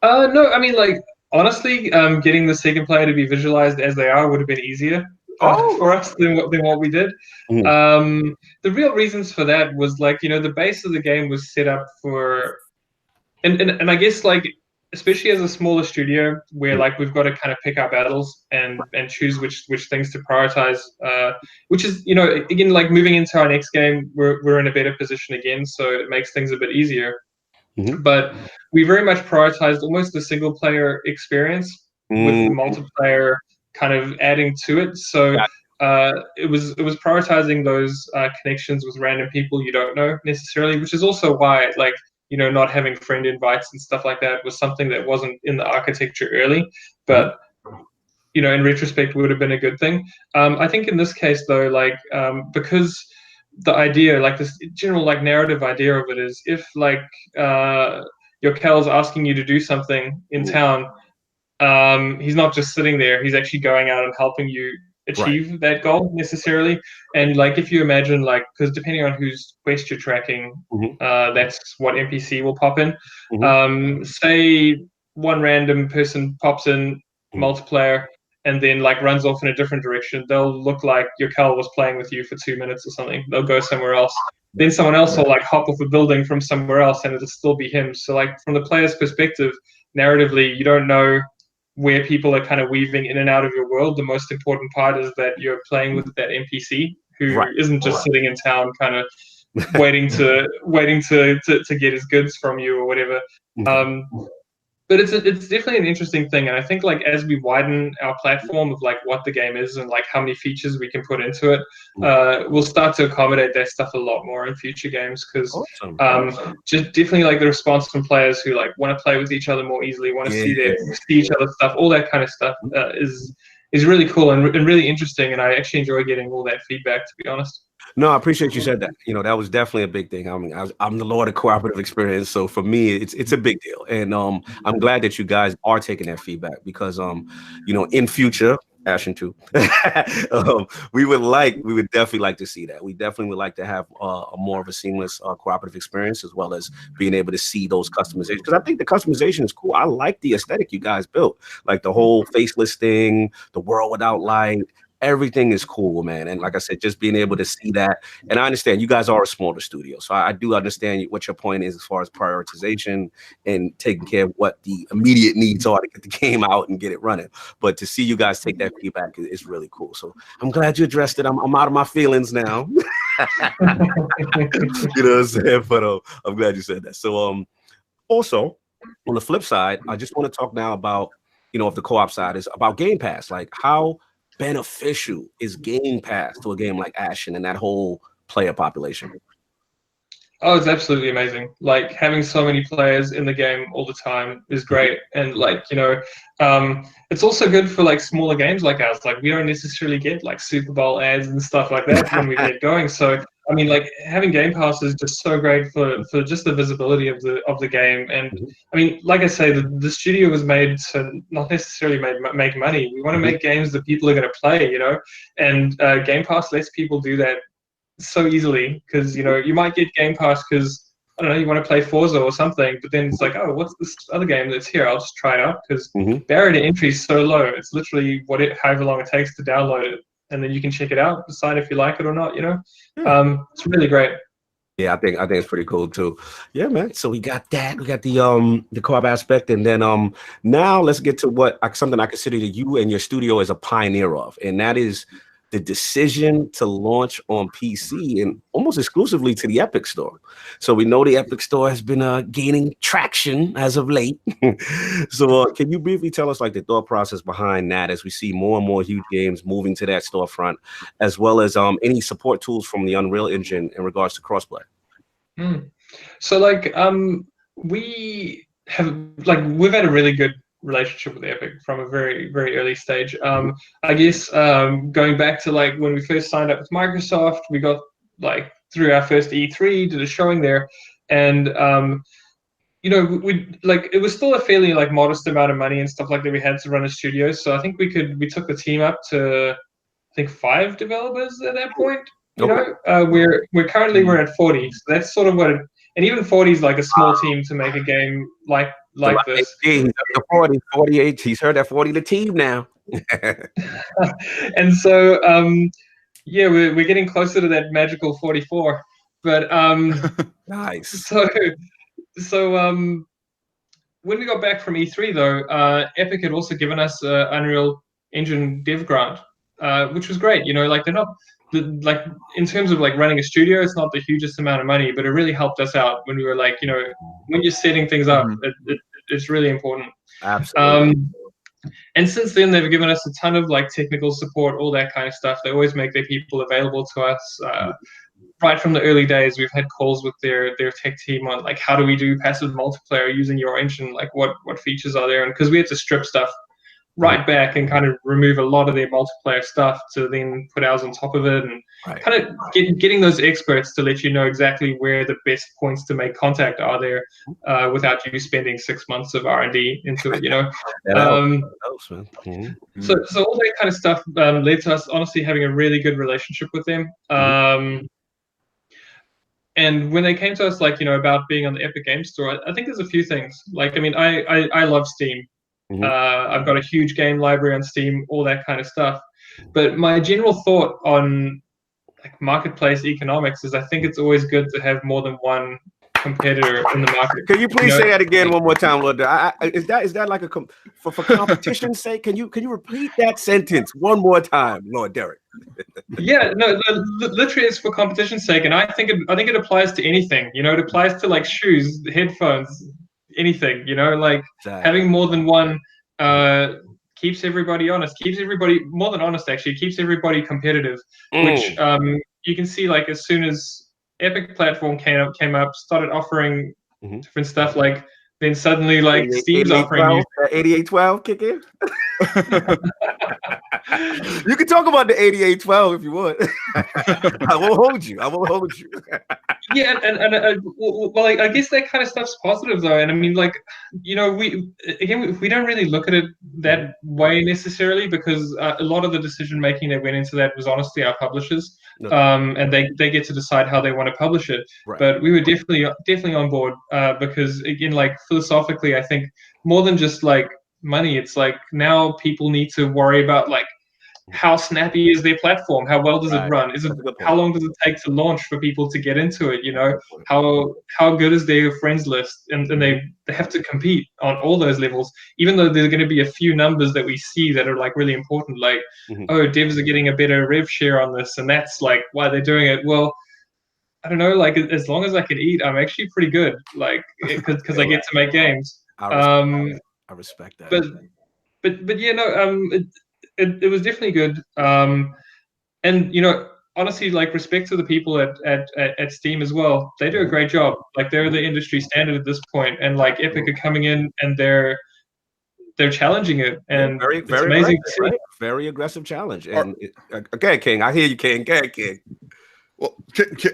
Speaker 2: No, I mean, like, honestly, getting the second player to be visualized as they are would have been easier for us than what we did. The real reasons for that was like, the base of the game was set up for, and I guess like, especially as a smaller studio where like we've got to kind of pick our battles and choose which things to prioritize, which is, again, like moving into our next game, we're in a better position again, so it makes things a bit easier. But we very much prioritized almost the single player experience with the multiplayer kind of adding to it. So it was prioritizing those connections with random people you don't know necessarily, which is also why like, not having friend invites and stuff like that was something that wasn't in the architecture early, but in retrospect would have been a good thing. I think in this case though, like because the idea, like this general like narrative idea of it is, if like your Kel's asking you to do something in town, he's not just sitting there, he's actually going out and helping you achieve that goal necessarily. And like if you imagine, like, because depending on whose quest you're tracking, that's what NPC will pop in. Say one random person pops in multiplayer and then like runs off in a different direction, they'll look like your Cal was playing with you for 2 minutes or something. They'll go somewhere else. then someone else will like hop off a building from somewhere else and it'll still be him. So like from the player's perspective, narratively, you don't know where people are kind of weaving in and out of your world. The most important part is that you're playing with that NPC who isn't just sitting in town kind of waiting to get his goods from you or whatever. But it's definitely an interesting thing, and I think like as we widen our platform of like what the game is and like how many features we can put into it, we'll start to accommodate that stuff a lot more in future games. Because just definitely like the response from players who like want to play with each other more easily, want to see each other's stuff, all that kind of stuff is really cool and really interesting. And I actually enjoy getting all that feedback, to be honest.
Speaker 1: No, I appreciate you said that. You know, that was definitely a big thing. I mean, I'm the Lord of cooperative experience, so for me, it's a big deal, and I'm glad that you guys are taking that feedback because you know, in future, Ashen too, we would definitely like to see that. We definitely would like to have a more of a seamless cooperative experience, as well as being able to see those customizations. Because I think the customization is cool. I like the aesthetic you guys built, like the whole faceless thing, the world without light. Everything is cool, man. And like I said, just being able to see that. And I understand you guys are a smaller studio. So I do understand what your point is as far as prioritization and taking care of what the immediate needs are to get the game out and get it running. But to see you guys take that feedback is really cool. So I'm glad you addressed it. I'm out of my feelings now. You know what I'm saying? But I'm glad you said that. So also, on the flip side, I just want to talk now about, you know, if the co-op side is about Game Pass, like how beneficial is Game Pass to a game like Ashen and that whole player population?
Speaker 2: Oh, it's absolutely amazing. Like having so many players in the game all the time is great. And like, you know, it's also good for like smaller games like ours. Like we don't necessarily get like Super Bowl ads and stuff like that when we get going. So I mean, like having Game Pass is just so great for just the visibility of the game. And I mean, like I say, the studio was made to not necessarily make money. We want to make games that people are going to play, you know. And Game Pass lets people do that so easily, because you know you might get Game Pass because I don't know, you want to play Forza or something, but then it's like, oh, what's this other game that's here? I'll just try it out, because barrier to entry is so low. It's literally however long it takes to download it, and then you can check it out, decide if you like it or not. You know, it's really great.
Speaker 1: Yeah, I think it's pretty cool too. Yeah, man. So we got that. We got the co-op aspect, and then now let's get to something I consider that you and your studio as a pioneer of, and that is the decision to launch on PC and almost exclusively to the Epic Store. So we know the Epic Store has been gaining traction as of late. So can you briefly tell us like the thought process behind that as we see more and more huge games moving to that storefront, as well as any support tools from the Unreal Engine in regards to crossplay?
Speaker 2: So like we've had a really good relationship with Epic from a very, very early stage. I guess going back to like when we first signed up with Microsoft, we got like through our first E3, did a showing there, and you know, we like it was still a fairly like modest amount of money and stuff like that we had to run a studio. So I think we took the team up to I think 5 developers at that point. You know, we're currently at 40. So that's sort of and even 40 is like a small team to make a game like this.
Speaker 1: He's up to 40, 48. He's heard that 40 the team now.
Speaker 2: And so yeah, we're getting closer to that magical 44. But
Speaker 1: nice.
Speaker 2: So when we got back from E3 though, Epic had also given us an Unreal Engine dev grant, which was great. You know, like they're not like in terms of like running a studio, it's not the hugest amount of money, but it really helped us out when we were like, you know, when you're setting things up, it's really important.
Speaker 1: Absolutely.
Speaker 2: And since then, they've given us a ton of like technical support, all that kind of stuff. They always make their people available to us. Right from the early days, we've had calls with their tech team on like, how do we do passive multiplayer using your engine? Like what features are there? And because we had to strip stuff right back and kind of remove a lot of their multiplayer stuff to then put ours on top of it, and kind of getting those experts to let you know exactly where the best points to make contact are there without you spending 6 months of R&D into it, you know. So all that kind of stuff led to us honestly having a really good relationship with them. And when they came to us, like, you know, about being on the Epic Games Store, I think there's a few things. Like, I mean, I love Steam. I've got a huge game library on Steam, all that kind of stuff. But my general thought on marketplace economics is I think it's always good to have more than one competitor in the market.
Speaker 1: Can you please say that again one more time, Lord? Is that like for competition's sake? Can you repeat that sentence one more time, Lord Derek?
Speaker 2: Yeah, no, literally it's for competition's sake, and I think it applies to anything. It applies to like shoes, headphones, anything. Like having more than one keeps everybody honest, keeps everybody more than honest. Actually, keeps everybody competitive, which you can see like as soon as Epic platform came up, started offering different stuff. Like then suddenly like Steam's offering you
Speaker 1: 8812 kick in. You can talk about the 8812 if you want. I won't hold you.
Speaker 2: Yeah, and well, I guess that kind of stuff's positive though, and I mean, like, we don't really look at it that way necessarily because a lot of the decision making that went into that was honestly our publishers, and they get to decide how they want to publish it. Right. But we were definitely on board because again, like philosophically, I think more than just like money, it's like now people need to worry about like how snappy is their platform, how well does it run, how long does it take to launch for people to get into it, how good is their friends list, and they have to compete on all those levels, even though there's going to be a few numbers that we see that are like really important, like devs are getting a better rev share on this, and that's like why they're doing it. Well, I don't know, like as long as I can eat, I'm actually pretty good, like because I get to make games.
Speaker 1: I respect that.
Speaker 2: But yeah, no, it was definitely good. And honestly, like respect to the people at Steam as well. They do a great job. Like they're the industry standard at this point, and like Epic are coming in and they're challenging it, and
Speaker 1: very,
Speaker 2: it's amazing to see.
Speaker 1: Right? Very aggressive challenge. And okay, King, I hear you, King. Go ahead, King.
Speaker 5: Well,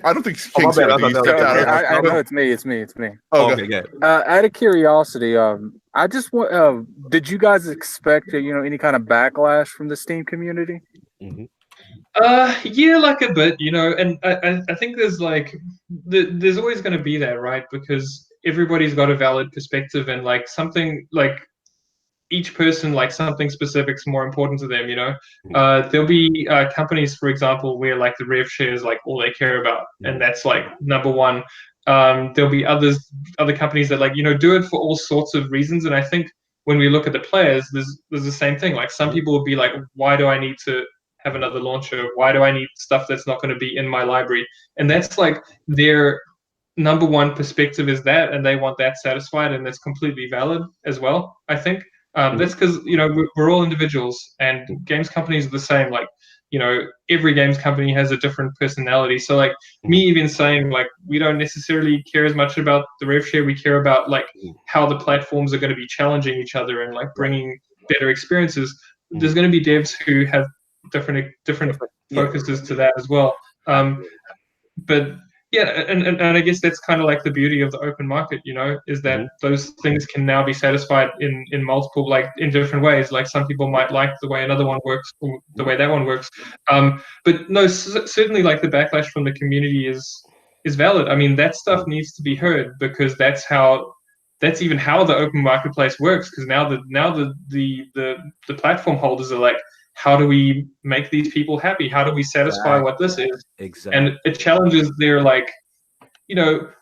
Speaker 5: I don't think King's here.
Speaker 7: I know it's me.
Speaker 1: Oh, okay, good.
Speaker 7: Out of curiosity, I just want. Did you guys expect any kind of backlash from the Steam community?
Speaker 2: Yeah, like a bit, and I think there's like there's always going to be that, right? Because everybody's got a valid perspective, and like something like each person, like something specific is more important to them, there'll be companies, for example, where like the rev share is like all they care about, and that's like number one. There'll be other companies that like do it for all sorts of reasons, and I think when we look at the players, there's the same thing. Like some people will be like, why do I need to have another launcher? Why do I need stuff that's not going to be in my library? And that's like their number one perspective is that, and they want that satisfied, and that's completely valid as well, I think. That's because we're all individuals, and games companies are the same. Like every games company has a different personality. So like me even saying like we don't necessarily care as much about the rev share. We care about like how the platforms are going to be challenging each other and like bringing better experiences. There's going to be devs who have different focuses to that as well. But yeah, and I guess that's kind of like the beauty of the open market, is that those things can now be satisfied in multiple, like in different ways. Like some people might like the way another one works or the way that one works. But no, certainly like the backlash from the community is valid. I mean, that stuff needs to be heard because that's even how the open marketplace works. Because now the platform holders are like, how do we make these people happy? How do we satisfy what this is?
Speaker 1: Exactly.
Speaker 2: And it challenges their like,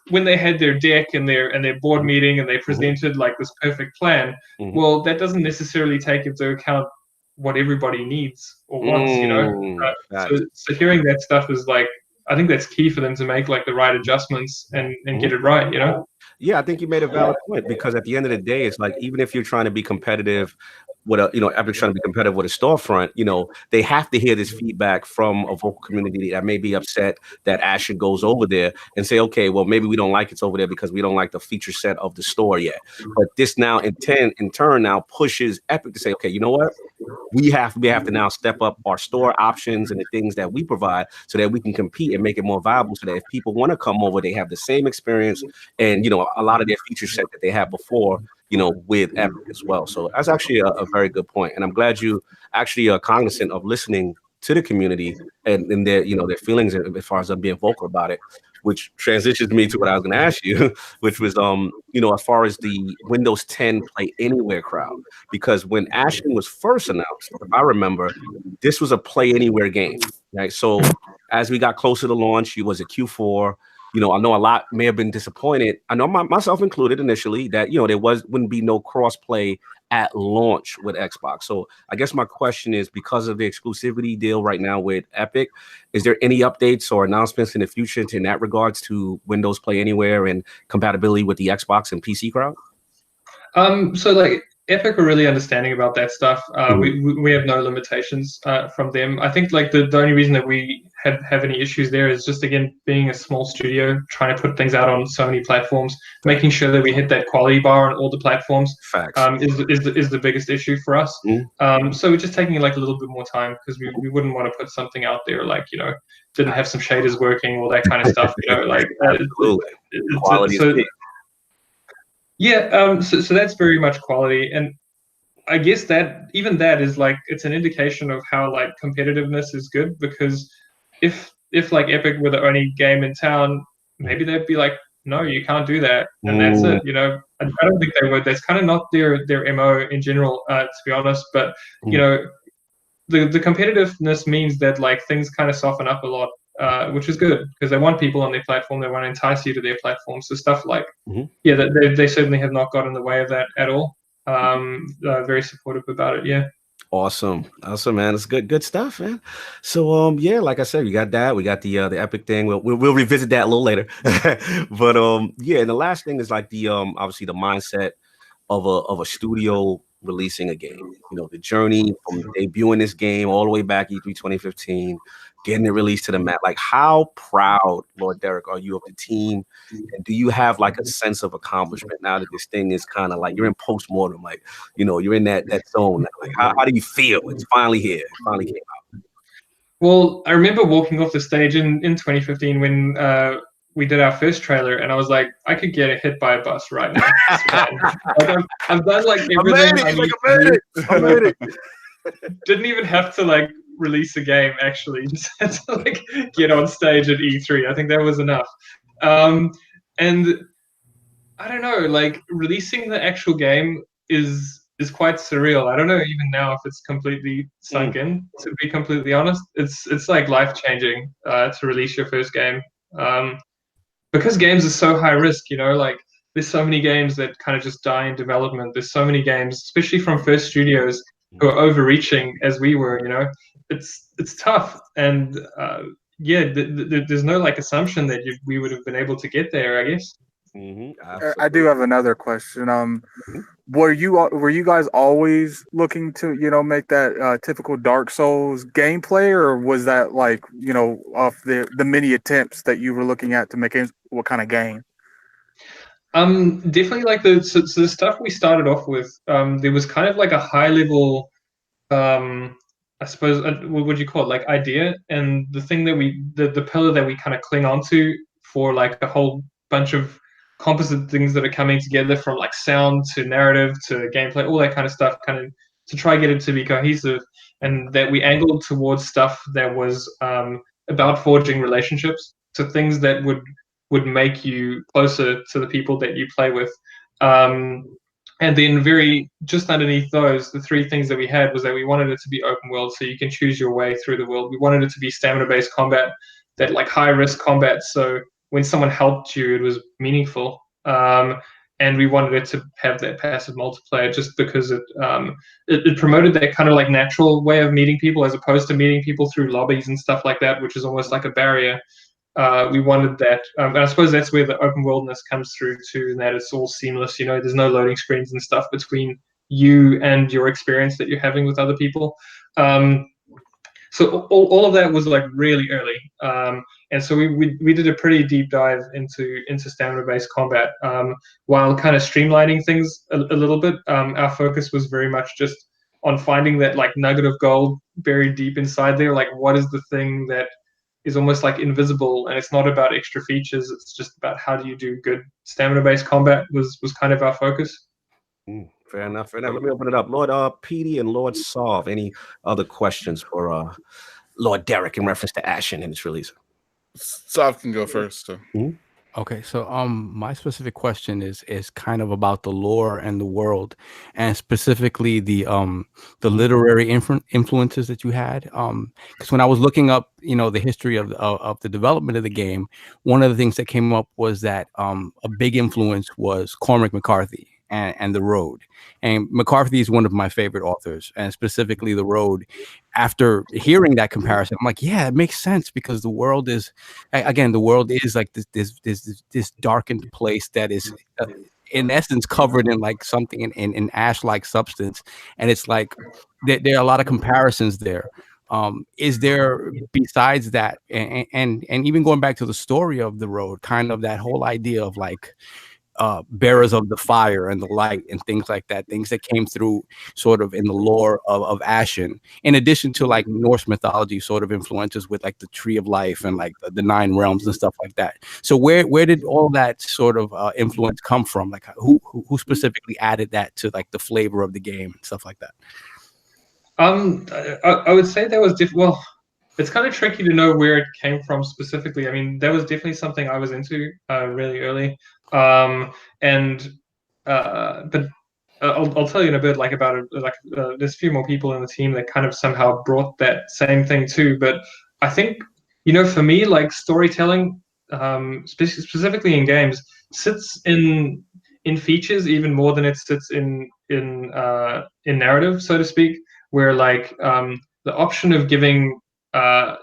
Speaker 2: when they had their deck and their board meeting and they presented like this perfect plan. Well, that doesn't necessarily take into account what everybody needs or wants. So hearing that stuff is like, I think that's key for them to make like the right adjustments and get it right.
Speaker 1: Yeah, I think you made a valid point because at the end of the day, it's like even if you're trying to be competitive with Epic's trying to be competitive with a storefront, they have to hear this feedback from a vocal community that may be upset that Ashen goes over there and say, okay, well, maybe we don't like it's over there because we don't like the feature set of the store yet. But this now in turn now pushes Epic to say, okay, you know what? We have to now step up our store options and the things that we provide so that we can compete and make it more viable so that if people want to come over, they have the same experience and, a lot of their feature set that they had before, with Epic as well. So that's actually a very good point. And I'm glad you actually are cognizant of listening to the community and their, their feelings as far as them being vocal about it, which transitions me to what I was going to ask you, which was, as far as the Windows 10 Play Anywhere crowd, because when Ashen was first announced, if I remember, this was a Play Anywhere game. Right. So as we got closer to launch, you was at Q4. You know, I know a lot may have been disappointed. I know myself included initially that, you know, there wouldn't be no cross-play at launch with Xbox. So I guess my question is, because of the exclusivity deal right now with Epic, is there any updates or announcements in the future in that regards to Windows Play Anywhere and compatibility with the Xbox and PC crowd?
Speaker 2: So like Epic are really understanding about that stuff. We have no limitations from them. I think like the only reason that we have any issues there is just, again, being a small studio, trying to put things out on so many platforms, making sure that we hit that quality bar on all the platforms.
Speaker 1: Facts.
Speaker 2: Is the biggest issue for us. So we're just taking like a little bit more time, because we wouldn't want to put something out there like, you know, didn't have some shaders working, all that kind of stuff. You know, like
Speaker 1: quality is big.
Speaker 2: Yeah, so that's very much quality, and I guess that even that is like, it's an indication of how like competitiveness is good, because if like Epic were the only game in town, maybe they'd be like, no, you can't do that, and that's it. You know, I don't think they would. That's kind of not their MO in general, to be honest. But you know, the competitiveness means that like things kind of soften up a lot. Which is good, because they want people on their platform. They want to entice you to their platform. So stuff like, yeah, they certainly have not got in the way of that at all. Very supportive about it. Yeah.
Speaker 1: Awesome, man. It's good stuff, man. So yeah, like I said, we got that. We got the Epic thing. We'll revisit that a little later. But yeah, and the last thing is like the obviously the mindset of a studio releasing a game. You know, the journey from debuting this game all the way back E3 2015, getting it released to the map. Like, how proud, Lord Derek, are you of the team? And do you have like a sense of accomplishment now that this thing is kind of like you're in post-mortem, like, you know, you're in that zone now? Like, how do you feel? It's finally here. It finally came out.
Speaker 2: Well, I remember walking off the stage in 2015 when we did our first trailer, and I was like, I could get hit by a bus right now. Like, I've done like everything.
Speaker 1: I made it.
Speaker 2: Didn't even have to like release a game, actually. Just had to like get on stage at E3. I think that was enough. And I don't know, like releasing the actual game is quite surreal. I don't know even now if it's completely sunk in, to be completely honest. It's like life-changing to release your first game. Because games are so high risk, you know, like there's so many games that kind of just die in development. There's so many games, especially from first studios, who are overreaching as we were, you know. It's tough, and yeah, there's no like assumption that we would have been able to get there, I guess.
Speaker 7: I do have another question. Were you guys always looking to, you know, make that typical Dark Souls gameplay, or was that like, you know, off the many attempts that you were looking at to make what kind of game?
Speaker 2: Definitely like the stuff we started off with. There was kind of like a high level, I suppose, what would you call it, like idea, and the thing that the pillar that we kind of cling onto for like a whole bunch of composite things that are coming together, from like sound to narrative to gameplay, all that kind of stuff, kind of to try get it to be cohesive, and that we angled towards stuff that was about forging relationships, so things that would make you closer to the people that you play with. And then just underneath those, the three things that we had was that we wanted it to be open world, so you can choose your way through the world. We wanted it to be stamina-based combat, that like high-risk combat, so when someone helped you, it was meaningful. And we wanted it to have that passive multiplayer, just because it promoted that kind of like natural way of meeting people, as opposed to meeting people through lobbies and stuff like that, which is almost like a barrier. We wanted that, and I suppose that's where the open worldness comes through too, and that it's all seamless. You know, there's no loading screens and stuff between you and your experience that you're having with other people. So all of that was like really early, and so we did a pretty deep dive into stamina-based combat, while kind of streamlining things a little bit. Our focus was very much just on finding that like nugget of gold buried deep inside there. Like, what is the thing that is almost like invisible, and it's not about extra features, it's just about how do you do good stamina-based combat was kind of our focus.
Speaker 1: Fair enough. Let me open it up. Lord PD and Lord Solve, any other questions for Lord Derek in reference to Ashen and its release?
Speaker 5: Solve can go first. So.
Speaker 3: Okay, so my specific question is kind of about the lore and the world, and specifically the literary influences that you had. Because when I was looking up, the history of the development of the game, one of the things that came up was that a big influence was Cormac McCarthy and The Road. And McCarthy is one of my favorite authors, and specifically The Road. After hearing that comparison, I'm like, yeah, it makes sense because the world is, again, the world is like this darkened place that is in essence covered in like something in ash-like substance, and it's like there are a lot of comparisons there. Is there, besides that, and even going back to the story of The Road, kind of that whole idea of like bearers of the fire and the light and things like that, things that came through sort of in the lore of Ashen, in addition to like Norse mythology sort of influences with like the tree of life and like the nine realms and stuff like that. So where did all that sort of influence come from? Like who specifically added that to like the flavor of the game and stuff like that?
Speaker 2: I would say that was well, it's kind of tricky to know where it came from specifically. I mean, that was definitely something I was into really early. And but I'll tell you in a bit like about it. Like there's a few more people in the team that kind of somehow brought that same thing too. But I think for me, like storytelling, specifically in games, sits in features even more than it sits in narrative, so to speak. Where like the option of giving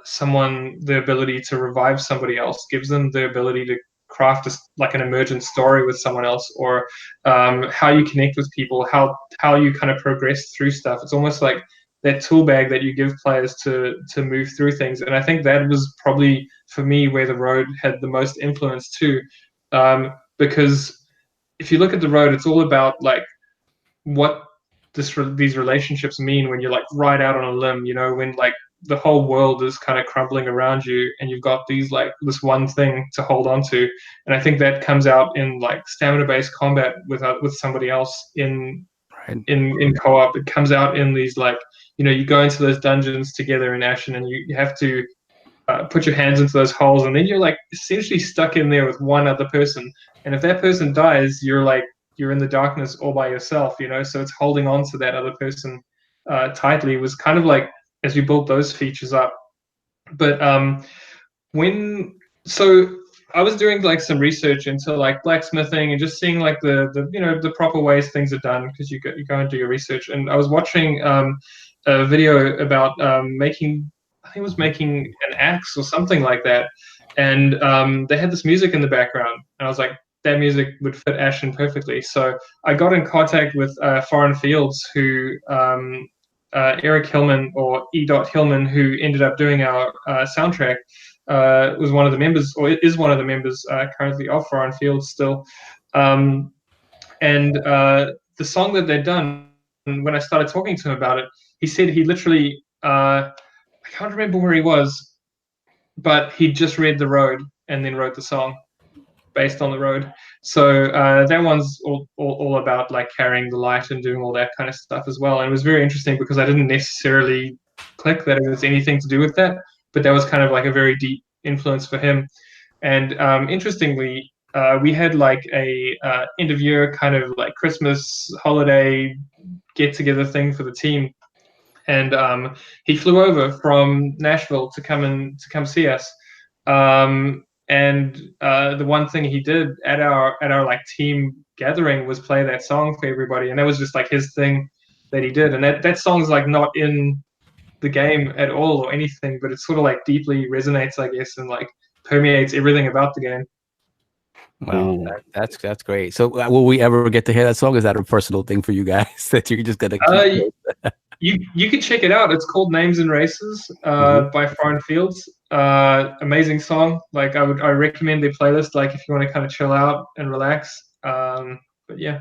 Speaker 2: someone the ability to revive somebody else gives them the ability to craft like an emergent story with someone else, or how you connect with people, how you kind of progress through stuff. It's almost like that tool bag that you give players to move through things. And I think that was probably for me where The Road had the most influence too, because if you look at The Road, it's all about like what these relationships mean when you're like right out on a limb, when like the whole world is kind of crumbling around you and you've got this one thing to hold on to. And I think that comes out in like stamina-based combat with somebody else in co-op. It comes out in these like, you go into those dungeons together in Ashen and you have to put your hands into those holes, and then you're like essentially stuck in there with one other person. And if that person dies, you're in the darkness all by yourself, so it's holding on to that other person tightly. Was kind of like as we built those features up. But so I was doing like some research into like blacksmithing and just seeing like the proper ways things are done, because you go and do your research. And I was watching a video about making, I think it was making an axe or something like that. And they had this music in the background, and I was like, that music would fit Ashen perfectly. So I got in contact with Foreign Fields, who Eric Hillman, or E. Hillman, who ended up doing our soundtrack, was one of the members, or is one of the members currently of Foreign Fields still. And the song that they'd done, when I started talking to him about it, he said he literally, I can't remember where he was, but he just read The Road and then wrote the song based on The Road. So that one's all about like carrying the light and doing all that kind of stuff as well. And it was very interesting because I didn't necessarily click that it was anything to do with that, but that was kind of like a very deep influence for him. And interestingly, we had like a end of year kind of like Christmas holiday get together thing for the team. And he flew over from Nashville to come see us. And the one thing he did at our like team gathering was play that song for everybody, and that was just like his thing that he did. And that song's like not in the game at all or anything, but it sort of like deeply resonates, I guess, and like permeates everything about the game.
Speaker 3: Wow, that's great. So will we ever get to hear that song? Is that a personal thing for you guys that you're just gonna keep
Speaker 2: you can check it out. It's called Names and Races by Foreign Fields. Amazing song. Like I recommend their playlist, like if you want to kind of chill out and relax. But yeah.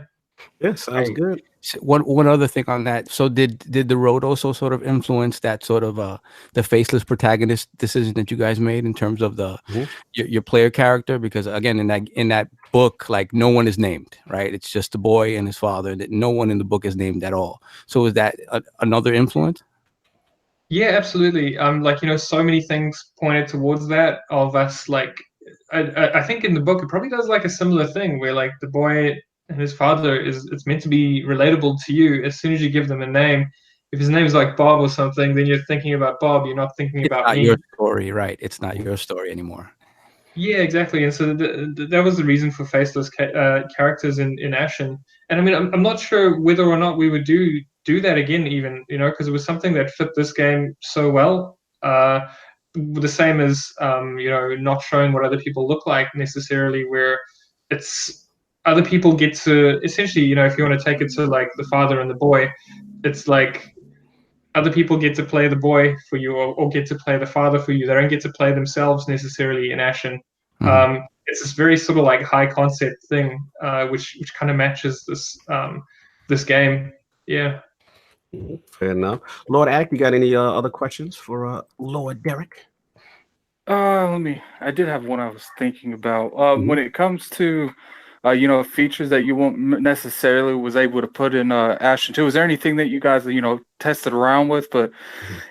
Speaker 1: Yeah, sounds good.
Speaker 3: So one other thing on that. So did The Road also sort of influence that sort of the faceless protagonist decision that you guys made in terms of the your player character? Because again, in that book, like no one is named, right? It's just the boy and his father. That no one in the book is named at all. So is that another influence?
Speaker 2: Yeah, absolutely. Like so many things pointed towards that, of us like I think in the book it probably does like a similar thing where like the boy and his father it's meant to be relatable to you as soon as you give them a name. If his name's like Bob or something, then you're thinking about Bob. You're not thinking about
Speaker 3: not
Speaker 2: me.
Speaker 3: your story, right? It's not your story anymore.
Speaker 2: Yeah, exactly. And so that was the reason for faceless characters in Ashen. And I mean, I'm not sure whether or not we would do that again, even, because it was something that fit this game so well. The same as not showing what other people look like necessarily, where it's other people get to essentially, if you want to take it to like the father and the boy, it's like other people get to play the boy for you or get to play the father for you. They don't get to play themselves necessarily in Ashen.
Speaker 3: Mhm.
Speaker 2: It's this very sort of like high concept thing, which kind of matches this game. Yeah.
Speaker 1: Fair enough. Lord Ack, you got any other questions for Lord Derek?
Speaker 7: I did have one I was thinking about. When it comes to features that you won't necessarily was able to put in Ashen 2, is there anything that you guys tested around with, but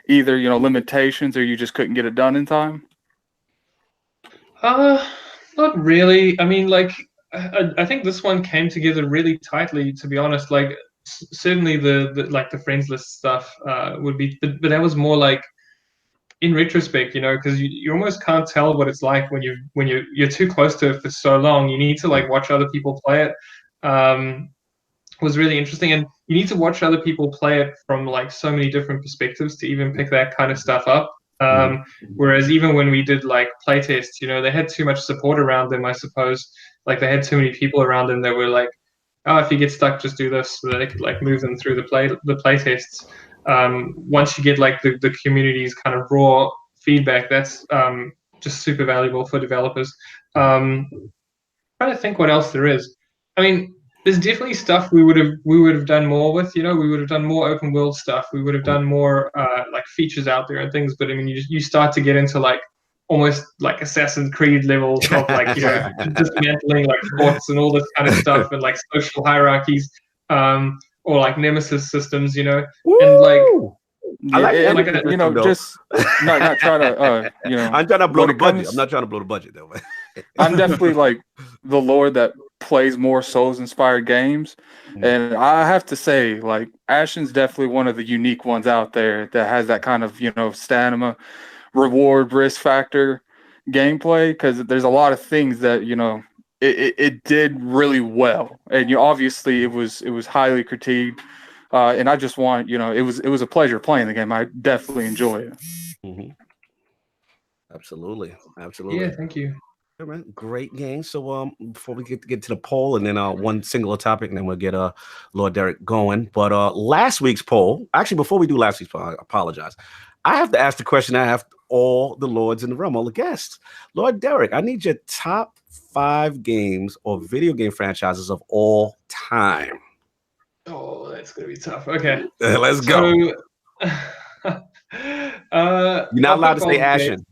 Speaker 7: either limitations or you just couldn't get it done in time?
Speaker 2: Not really. I mean, like, I think this one came together really tightly, to be honest. Like, certainly the like the friends list stuff would be, but that was more like in retrospect, because you almost can't tell what it's like when you're too close to it for so long. You need to like watch other people play it. Was really interesting, and you need to watch other people play it from like so many different perspectives to even pick that kind of stuff up. Whereas even when we did like playtests, they had too much support around them, I suppose. Like they had too many people around them that were like, oh, if you get stuck, just do this, so that they could like move them through the playtests. Once you get like the community's kind of raw feedback, that's just super valuable for developers. Trying to think what else there is. I mean, there's definitely stuff we would have done more with. We would have done more open world stuff. We would have done more like features out there and things. But I mean, you start to get into like almost like Assassin's Creed levels of like dismantling like forts and all this kind of stuff and like social hierarchies, or like nemesis systems. And like.
Speaker 1: I like
Speaker 7: just not trying to,
Speaker 1: I'm trying to blow the budget. I'm not trying to blow the budget though.
Speaker 7: I'm definitely like the Lord that plays more Souls-inspired games, and I have to say, like, Ashen's definitely one of the unique ones out there that has that kind of stamina, reward, risk factor gameplay. Because there's a lot of things that it did really well, and obviously it was highly critiqued. And I just want, it was a pleasure playing the game. I definitely enjoy it.
Speaker 1: Absolutely.
Speaker 2: Yeah, thank you.
Speaker 1: All right, great game. So before we get to the poll and then one singular topic, and then we'll get Lord Derek going. But last week's poll, actually, before we do last week's poll, I apologize. I have to ask the question I have all the lords in the room, all the guests. Lord Derek, I need your top 5 games or video game franchises of all time.
Speaker 2: Oh, that's gonna be tough. Okay,
Speaker 1: let's go.
Speaker 2: You're
Speaker 1: not allowed to say Ashen.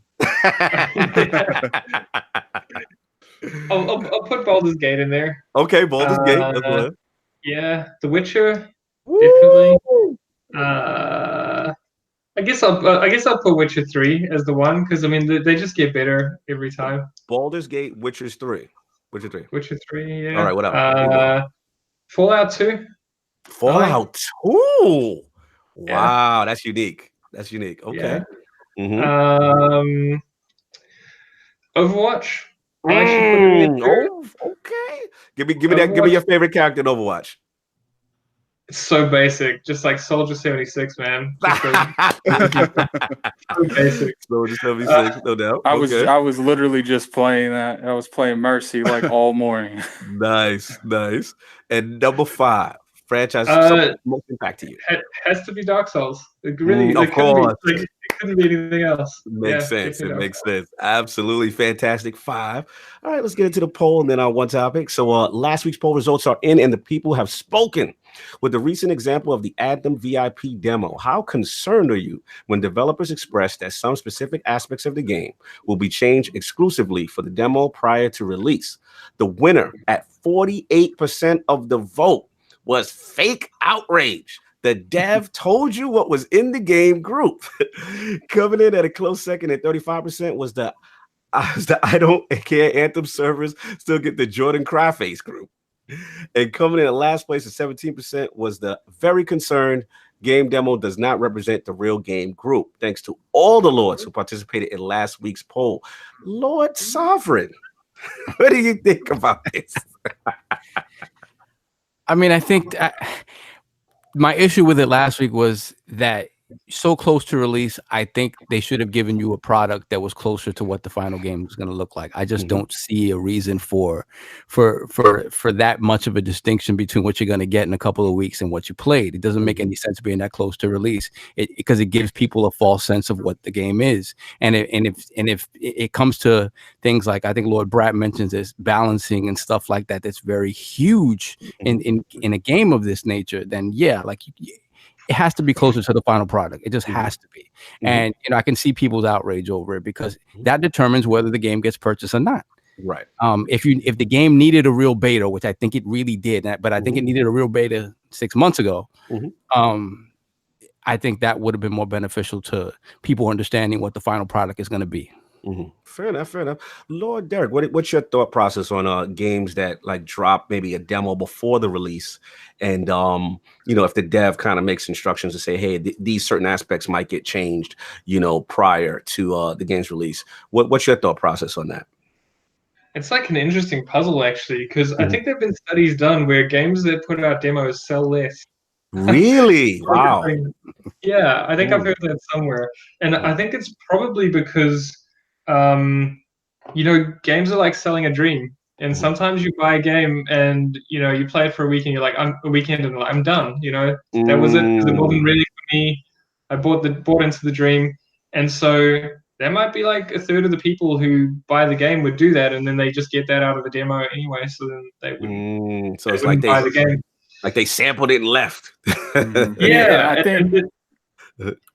Speaker 2: I'll put Baldur's Gate in there.
Speaker 1: Okay, Baldur's Gate.
Speaker 2: Yeah, The Witcher, definitely. I guess I'll put Witcher 3 as the one, because I mean they just get better every time.
Speaker 1: Baldur's Gate, Witcher 3.
Speaker 2: Witcher 3, yeah.
Speaker 1: All right, what else?
Speaker 2: Fallout 2.
Speaker 1: Fallout 2. Wow, that's unique. Okay.
Speaker 2: Yeah. Overwatch.
Speaker 1: Okay. Give me your favorite character in Overwatch.
Speaker 2: It's so basic, just like Soldier 76, man. So basic.
Speaker 1: Soldier 76, no doubt.
Speaker 7: I was literally just playing that. I was playing Mercy like all morning.
Speaker 1: Nice. And number 5 franchise most impact to you.
Speaker 2: It has to be Dark Souls. It really,
Speaker 1: of course.
Speaker 2: It couldn't be anything else.
Speaker 1: Makes sense. It makes sense. Absolutely fantastic. 5. All right, let's get into the poll and then on one topic. So last week's poll results are in, and the people have spoken. With the recent example of the Anthem VIP demo, how concerned are you when developers express that some specific aspects of the game will be changed exclusively for the demo prior to release? The winner at 48% of the vote was Fake Outrage. The dev told you what was in the game group. Coming in at a close second at 35% was the I don't care. Anthem servers still get the Jordan Cryface group. And coming in at last place at 17% was the very concerned game demo does not represent the real game group. Thanks to all the lords who participated in last week's poll. Lord Sovereign, what do you think about this?
Speaker 3: I mean, I think my issue with it last week was that so close to release, I think they should have given you a product that was closer to what the final game was going to look like. I just don't see a reason for that much of a distinction between what you're going to get in a couple of weeks and what you played. It doesn't make any sense being that close to release, because it gives people a false sense of what the game is. And if it comes to things like, I think Lord Brat mentions this, balancing and stuff like that, that's very huge in a game of this nature, then yeah, like it has to be closer to the final product. It just has to be. And I can see people's outrage over it, because that determines whether the game gets purchased or not.
Speaker 1: Right.
Speaker 3: If the game needed a real beta, which I think it really did, but I think it needed a real beta 6 months ago, I think that would have been more beneficial to people understanding what the final product is going to be.
Speaker 1: Fair enough. Lord Derek, what's your thought process on games that like drop maybe a demo before the release, and if the dev kind of makes instructions to say, hey, these certain aspects might get changed, prior to the game's release? What's your thought process on that?
Speaker 2: It's like an interesting puzzle, actually, because I think there have been studies done where games that put out demos sell less.
Speaker 1: Really? Wow.
Speaker 2: Yeah, I think I've heard that somewhere, and I think it's probably because games are like selling a dream, and sometimes you buy a game and you play it for a week and you're like, I'm a weekend and I'm done. That was it, 'cause it wasn't really for me. I bought into the dream, and so there might be like a third of the people who buy the game would do that, and then they just get that out of the demo anyway, so then they wouldn't.
Speaker 1: So it's like
Speaker 2: buy the game.
Speaker 1: Like they sampled it and left.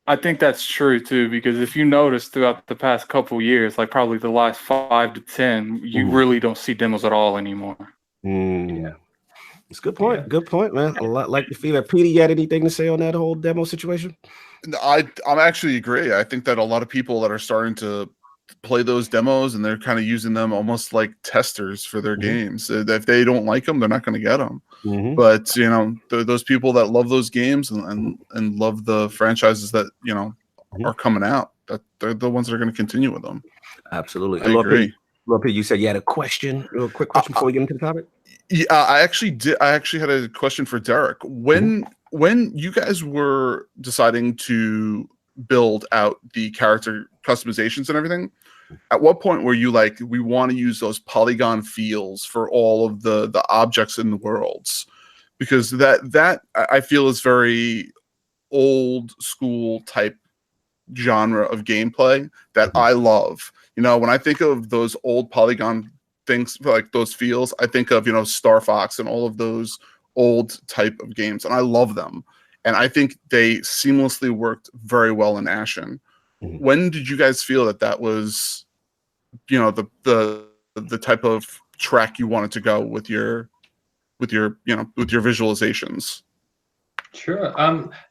Speaker 7: I think that's true too, because if you notice throughout the past couple years, like probably the last 5 to 10, you really don't see demos at all anymore.
Speaker 1: Yeah, it's a good point. Good point, man. A lot like the feedback. Peter, you had anything to say on that whole demo situation?
Speaker 5: I'm actually agree. I think that a lot of people that are starting to play those demos, and they're kind of using them almost like testers for their games. If they don't like them, they're not going to get them. But those people that love those games and love the franchises that are coming out, that they're the ones that are going to continue with them.
Speaker 1: Absolutely.
Speaker 5: I agree.
Speaker 1: Peter, you said you had a question, a quick question before we get into the topic.
Speaker 5: Yeah, I actually did. I actually had a question for Derek. When you guys were deciding to build out the character customizations and everything, at what point were you like, we want to use those polygon feels for all of the objects in the worlds? Because that I feel is very old school type genre of gameplay that I love. When I think of those old polygon things, like those feels, I think of Star Fox and all of those old type of games, and I love them. And I think they seamlessly worked very well in Ashen. When did you guys feel that was, the type of track you wanted to go with your visualizations?
Speaker 2: Sure.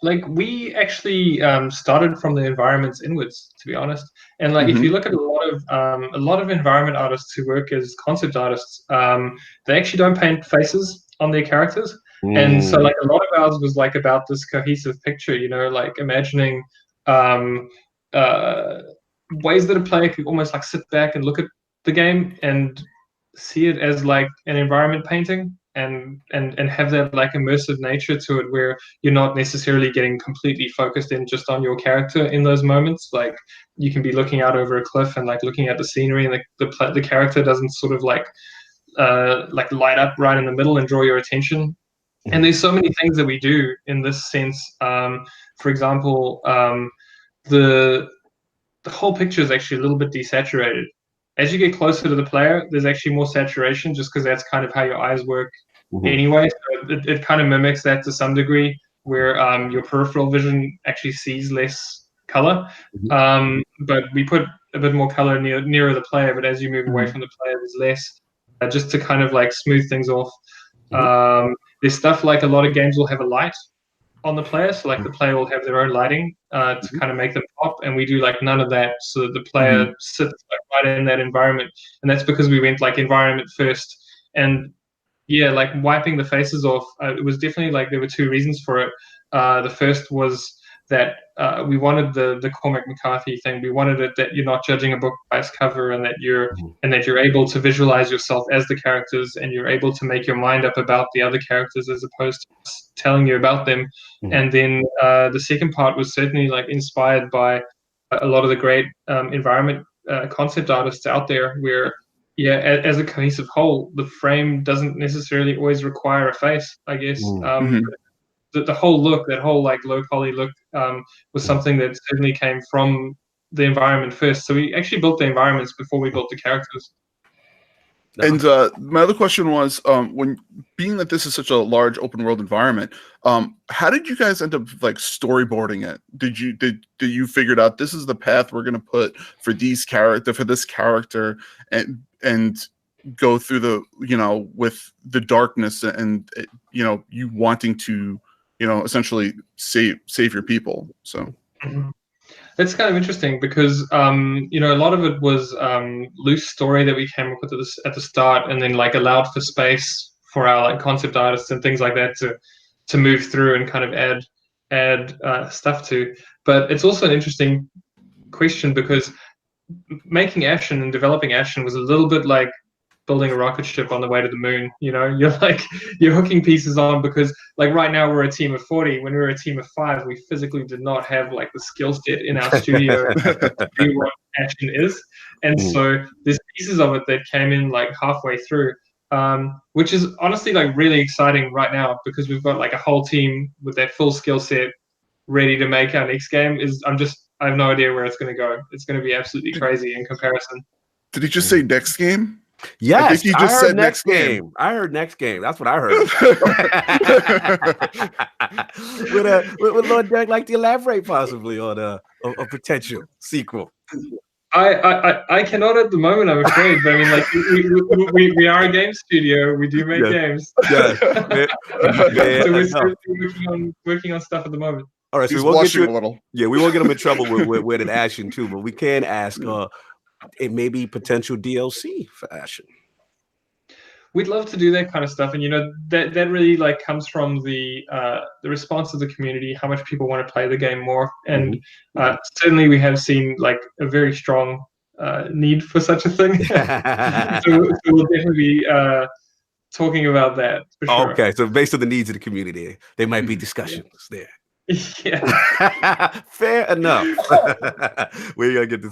Speaker 2: Like we actually started from the environments inwards, to be honest. And like if you look at a lot of environment artists who work as concept artists, they actually don't paint faces on their characters. And so like a lot of ours was like about this cohesive picture, like imagining ways that a player could almost like sit back and look at the game and see it as like an environment painting, and have that like immersive nature to it, where you're not necessarily getting completely focused in just on your character in those moments. Like you can be looking out over a cliff and like looking at the scenery, and the character doesn't sort of like light up right in the middle and draw your attention. And there's so many things that we do in this sense. For example, the whole picture is actually a little bit desaturated. As you get closer to the player, there's actually more saturation, just because that's kind of how your eyes work anyway. So it kind of mimics that to some degree, where your peripheral vision actually sees less color. But we put a bit more color nearer the player, but as you move away from the player, there's less, just to kind of like smooth things off. There's stuff like a lot of games will have a light on the player. So like the player will have their own lighting to kind of make them pop, and we do like none of that. So that the player sits like right in that environment, and that's because we went like environment first. And yeah, like wiping the faces off, it was definitely like there were two reasons for it. The first was that we wanted the Cormac McCarthy thing. We wanted it that you're not judging a book by its cover, and that you're able to visualize yourself as the characters, and you're able to make your mind up about the other characters as opposed to telling you about them. And then the second part was certainly like inspired by a lot of the great environment concept artists out there, where as a cohesive whole, the frame doesn't necessarily always require a face, I guess. The whole look, that whole like low poly look, was something that certainly came from the environment first. So we actually built the environments before we built the characters.
Speaker 5: And my other question was, when being that this is such a large open world environment, how did you guys end up like storyboarding it? Did you figure out this is the path we're going to put for this character, and go through the, with the darkness and, you wanting to, essentially save your people. So
Speaker 2: that's kind of interesting because a lot of it was loose story that we came up with at the start, and then like allowed for space for our like concept artists and things like that to move through and kind of add stuff to. But it's also an interesting question because making Ashen and developing Ashen was a little bit like building a rocket ship on the way to the moon. You're hooking pieces on, because like right now we're a team of 40. When we were a team of 5, we physically did not have like the skill set in our studio to do what Ashen is. And so there's pieces of it that came in like halfway through, which is honestly like really exciting right now, because we've got like a whole team with that full skill set ready to make our next game. I have no idea where it's going to go. It's going to be absolutely crazy in comparison.
Speaker 5: Did he just say next game?
Speaker 1: Yes,
Speaker 5: I think he just said next game.
Speaker 1: I heard next game. That's what I heard. Would Lord Derek like to elaborate possibly on a potential sequel?
Speaker 2: I cannot at the moment, I'm afraid. But I mean, like we are a game studio. We do make games.
Speaker 1: Yes.
Speaker 2: So we're still working on stuff at the moment.
Speaker 1: All right, so
Speaker 5: He's
Speaker 1: we won't
Speaker 5: blushing
Speaker 1: get
Speaker 5: a little.
Speaker 1: Yeah, we won't get him in trouble with an Ashen too, but we can ask it may be potential DLC for Ashen.
Speaker 2: We'd love to do that kind of stuff, and that really like comes from the response of the community, how much people want to play the game more, and certainly we have seen like a very strong need for such a thing. so we'll definitely be talking about that for sure.
Speaker 1: Okay, so based on the needs of the community, there might be discussions there.
Speaker 2: Yeah,
Speaker 1: fair enough. We ain't gonna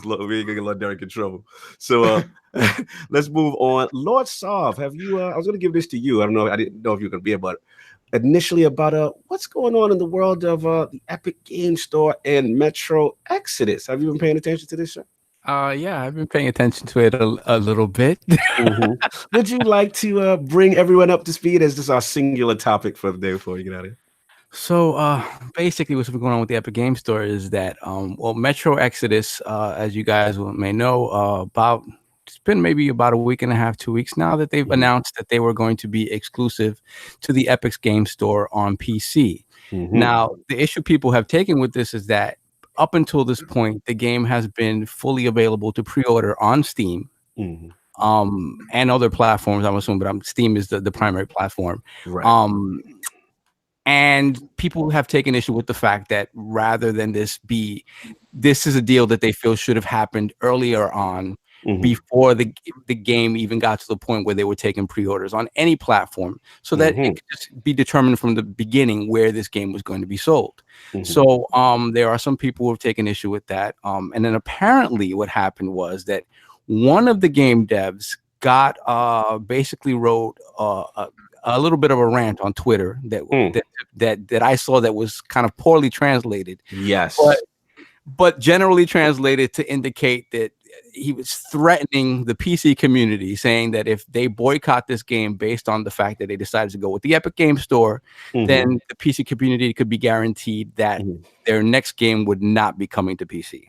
Speaker 1: get Lord Derek in trouble. So let's move on. Lord Sov, have you? I was gonna give this to you. I don't know. I didn't know if you were gonna be about initially about what's going on in the world of the Epic Game Store and Metro Exodus. Have you been paying attention to this, sir?
Speaker 3: Yeah, I've been paying attention to it a little bit.
Speaker 1: Would you like to bring everyone up to speed as this is our singular topic for the day before you get out of here?
Speaker 3: So basically what's been going on with the Epic Game Store is that Metro Exodus, as you guys may know, it's been maybe about a week and a half, 2 weeks now that they've announced that they were going to be exclusive to the Epic's Game Store on PC. Now, the issue people have taken with this is that up until this point, the game has been fully available to pre-order on Steam. And other platforms, I'm assuming, but Steam is the primary platform. Right. And people have taken issue with the fact that rather than this is a deal that they feel should have happened earlier on, before the game even got to the point where they were taking pre-orders on any platform, so that it could just be determined from the beginning where this game was going to be sold. So there are some people who have taken issue with that. And then apparently what happened was that one of the game devs basically wrote a little bit of a rant on Twitter that I saw that was kind of poorly translated.
Speaker 1: Yes.
Speaker 3: But generally translated to indicate that he was threatening the PC community, saying that if they boycott this game based on the fact that they decided to go with the Epic Game Store, then the PC community could be guaranteed that their next game would not be coming to PC.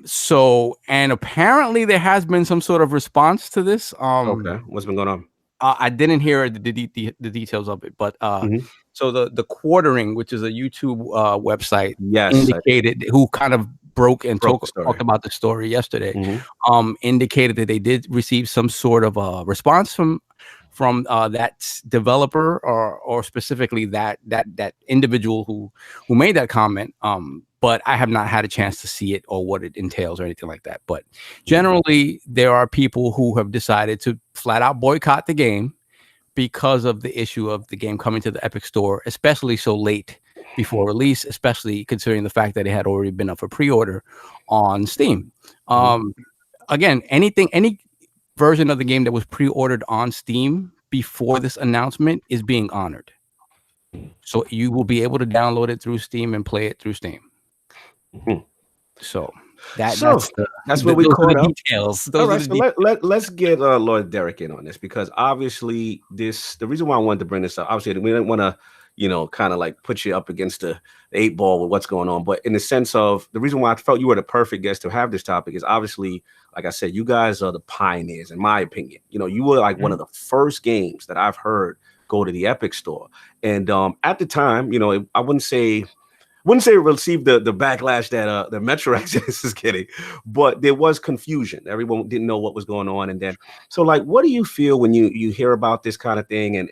Speaker 3: So, and apparently there has been some sort of response to this.
Speaker 1: Okay, what's been going on?
Speaker 3: I didn't hear the details of it, but so the quartering, which is a YouTube website, indicated who kind of talked about the story yesterday. Indicated that they did receive some sort of a response from that developer or specifically that individual who made that comment. But I have not had a chance to see it or what it entails or anything like that. But generally, there are people who have decided to flat out boycott the game because of the issue of the game coming to the Epic Store, especially so late before release, especially considering the fact that it had already been up for pre-order on Steam. Again, any version of the game that was pre-ordered on Steam before this announcement is being honored. So you will be able to download it through Steam and play it through Steam. So that's
Speaker 1: what we caught up.
Speaker 3: Details.
Speaker 1: All right, so let's get Lord Derek in on this, because obviously the reason why I wanted to bring this up, obviously we didn't want to kind of like put you up against the 8-ball with what's going on, but in the sense of the reason why I felt you were the perfect guest to have this topic is obviously, like I said, you guys are the pioneers, in my opinion. You were like one of the first games that I've heard go to the Epic Store, and at the time, I wouldn't say it received the backlash that the Metro Exodus is getting, but there was confusion. Everyone didn't know what was going on. And then, so like, what do you feel when you hear about this kind of thing? And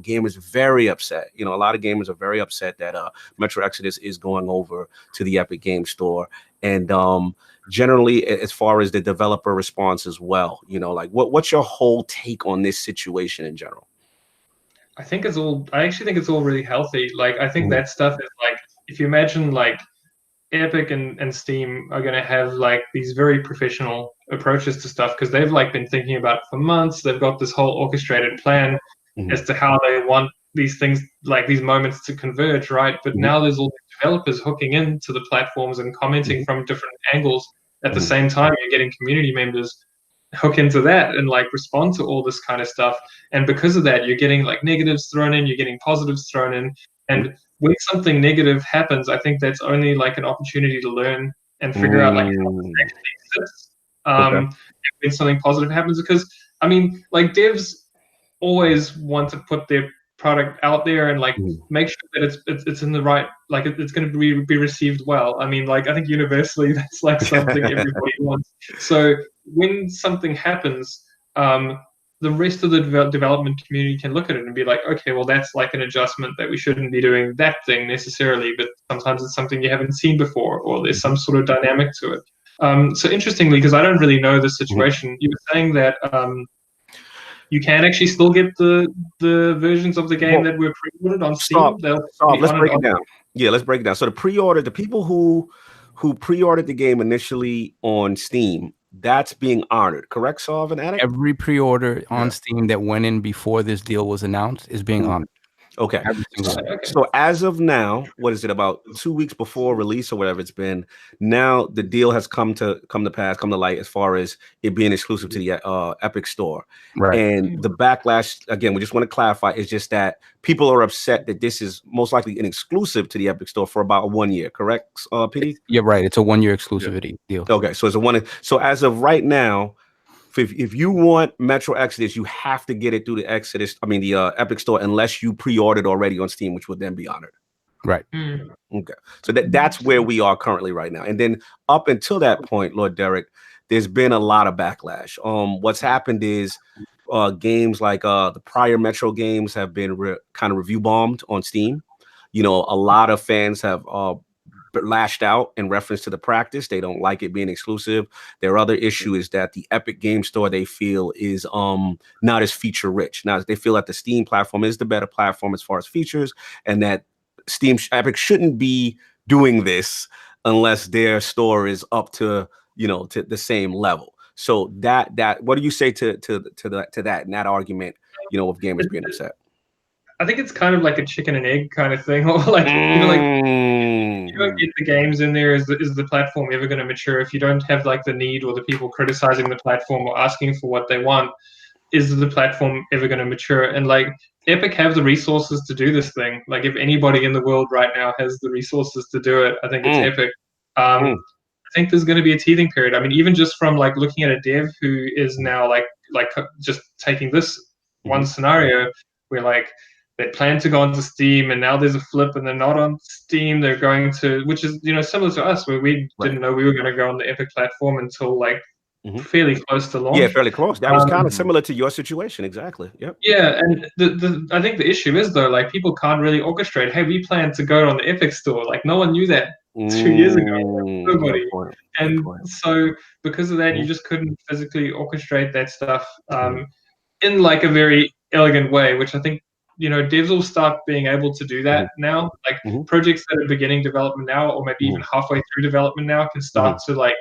Speaker 1: gamers very upset. A lot of gamers are very upset that Metro Exodus is going over to the Epic Game Store. And generally, as far as the developer response as well, like what's your whole take on this situation in general?
Speaker 2: I actually think it's all really healthy. Like, I think that stuff is like, if you imagine like Epic and Steam are going to have like these very professional approaches to stuff, because they've like been thinking about it for months. They've got this whole orchestrated plan as to how they want these things, like these moments, to converge, right? But now there's all the developers hooking into the platforms and commenting from different angles. At the same time, you're getting community members hook into that and like respond to all this kind of stuff. And because of that, you're getting like negatives thrown in, you're getting positives thrown in. And when something negative happens, I think that's only like an opportunity to learn and figure out like how it actually exists. When something positive happens, because I mean, like devs always want to put their product out there and like make sure that it's in the right, like it's going to be received well. I mean, like I think universally that's like something everybody wants. So when something happens, the rest of the development community can look at it and be like, okay, well, that's like an adjustment that we shouldn't be doing that thing necessarily, but sometimes it's something you haven't seen before, or there's some sort of dynamic to it. So interestingly, because I don't really know the situation, you were saying that you can actually still get the versions of the game that were pre-ordered on Steam.
Speaker 1: Let's break it down. Yeah, let's break it down. So the people who pre-ordered the game initially on Steam, that's being honored, correct, Solve and Addict?
Speaker 3: Every pre-order on Steam that went in before this deal was announced is being honored.
Speaker 1: Okay. So as of now, what is it, about 2 weeks before release or whatever it's been, now the deal has come to light as far as it being exclusive to the Epic Store.
Speaker 3: Right.
Speaker 1: And the backlash, again, we just want to clarify, is just that people are upset that this is most likely an exclusive to the Epic Store for about 1 year, correct, PD?
Speaker 3: You're right. It's a 1 year exclusivity deal.
Speaker 1: Okay, so it's a 1 year. So as of right now, if you want Metro Exodus, you have to get it through the Epic Store, unless you pre-ordered already on Steam, which would then be honored.
Speaker 3: Right.
Speaker 1: Okay. So that's where we are currently right now. And then up until that point, Lord Derek, there's been a lot of backlash. What's happened is games like the prior Metro games have been kind of review bombed on Steam. A lot of fans have lashed out in reference to the practice. They don't like it being exclusive. Their other issue is that the Epic Game Store, they feel, is not as feature rich. Now, they feel that the Steam platform is the better platform as far as features, and that Epic shouldn't be doing this unless their store is up to to the same level. So that what do you say to that and that argument, of gamers being upset?
Speaker 2: I think it's kind of like a chicken and egg kind of thing, or like you don't get the games in there. Is the platform ever going to mature if you don't have like the need or the people criticizing the platform or asking for what they want? Is the platform ever going to mature? And like Epic have the resources to do this thing. Like if anybody in the world right now has the resources to do it, I think it's Epic. I think there's going to be a teething period. I mean, even just from like looking at a dev who is now like just taking this one scenario where like they plan to go onto Steam and now there's a flip and they're not on Steam. They're going to, which is, you know, similar to us where we didn't know we were going to go on the Epic platform until like fairly close to launch.
Speaker 1: Yeah, fairly close. That was kind of similar to your situation. Exactly. Yep.
Speaker 2: Yeah, and I think the issue is though, like people can't really orchestrate. Hey, we plan to go on the Epic store. Like no one knew that 2 years ago. Nobody. And so because of that, you just couldn't physically orchestrate that stuff in like a very elegant way, which I think, you know, devs will start being able to do that now. Like projects that are beginning development now, or maybe even halfway through development now, can start to like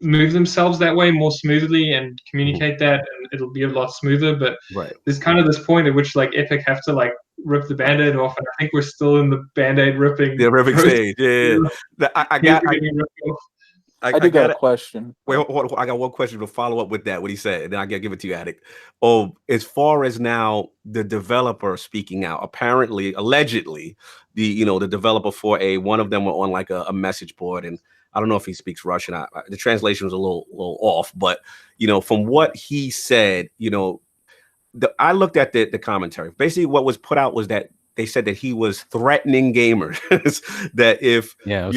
Speaker 2: move themselves that way more smoothly and communicate that, and it'll be a lot smoother. But there's kind of this point at which like Epic have to like rip the band-aid off, and I think we're still in the band-aid ripping
Speaker 1: stage.
Speaker 7: I got a question.
Speaker 1: Wait, I got one question to follow up with that, what he said, and then I gotta give it to you, Attic. As far as now the developer speaking out, apparently, allegedly, the developer for one of them were on like a message board, and I don't know if he speaks Russian. The translation was a little off, but from what he said, I looked at the commentary. Basically, what was put out was that they said that he was threatening gamers that if that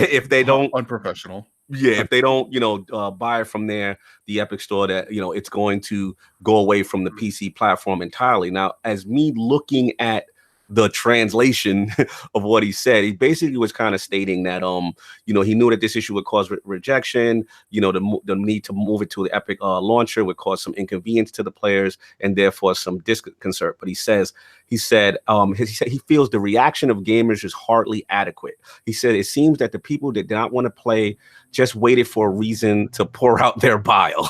Speaker 1: if they don't
Speaker 5: unprofessional.
Speaker 1: Yeah, if they don't buy it from the Epic store, that it's going to go away from the PC platform entirely. Now, as me looking at the translation of what he said, he basically was kind of stating that he knew that this issue would cause rejection, the need to move it to the Epic launcher would cause some inconvenience to the players and therefore some disconcert. But he said he feels the reaction of gamers is hardly adequate. He said it seems that the people that did not want to play just waited for a reason to pour out their bile.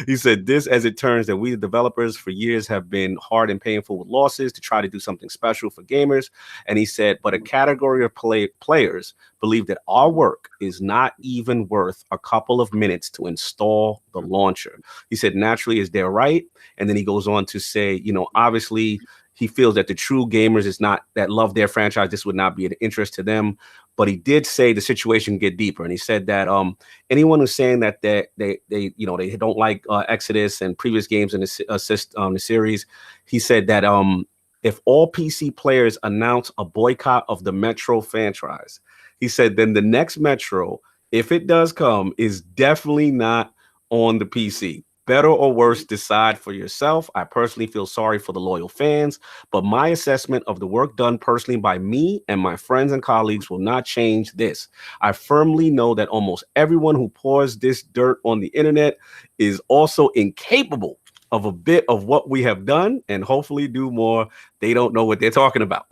Speaker 1: He said this, as it turns, that we the developers for years have been hard and painful with losses to try to do something special for gamers. And he said, but a category of players believe that our work is not even worth a couple of minutes to install the launcher. He said, naturally, is their right. And then he goes on to say, obviously, he feels that the true gamers is not that love their franchise. This would not be of interest to them. But he did say the situation get deeper, and he said that anyone who's saying that they don't like Exodus and previous games in the series, he said that if all PC players announce a boycott of the Metro franchise, he said then the next Metro, if it does come, is definitely not on the PC. Better or worse, decide for yourself. I personally feel sorry for the loyal fans, but my assessment of the work done personally by me and my friends and colleagues will not change this. I firmly know that almost everyone who pours this dirt on the internet is also incapable of a bit of what we have done and hopefully do more. They don't know what they're talking about.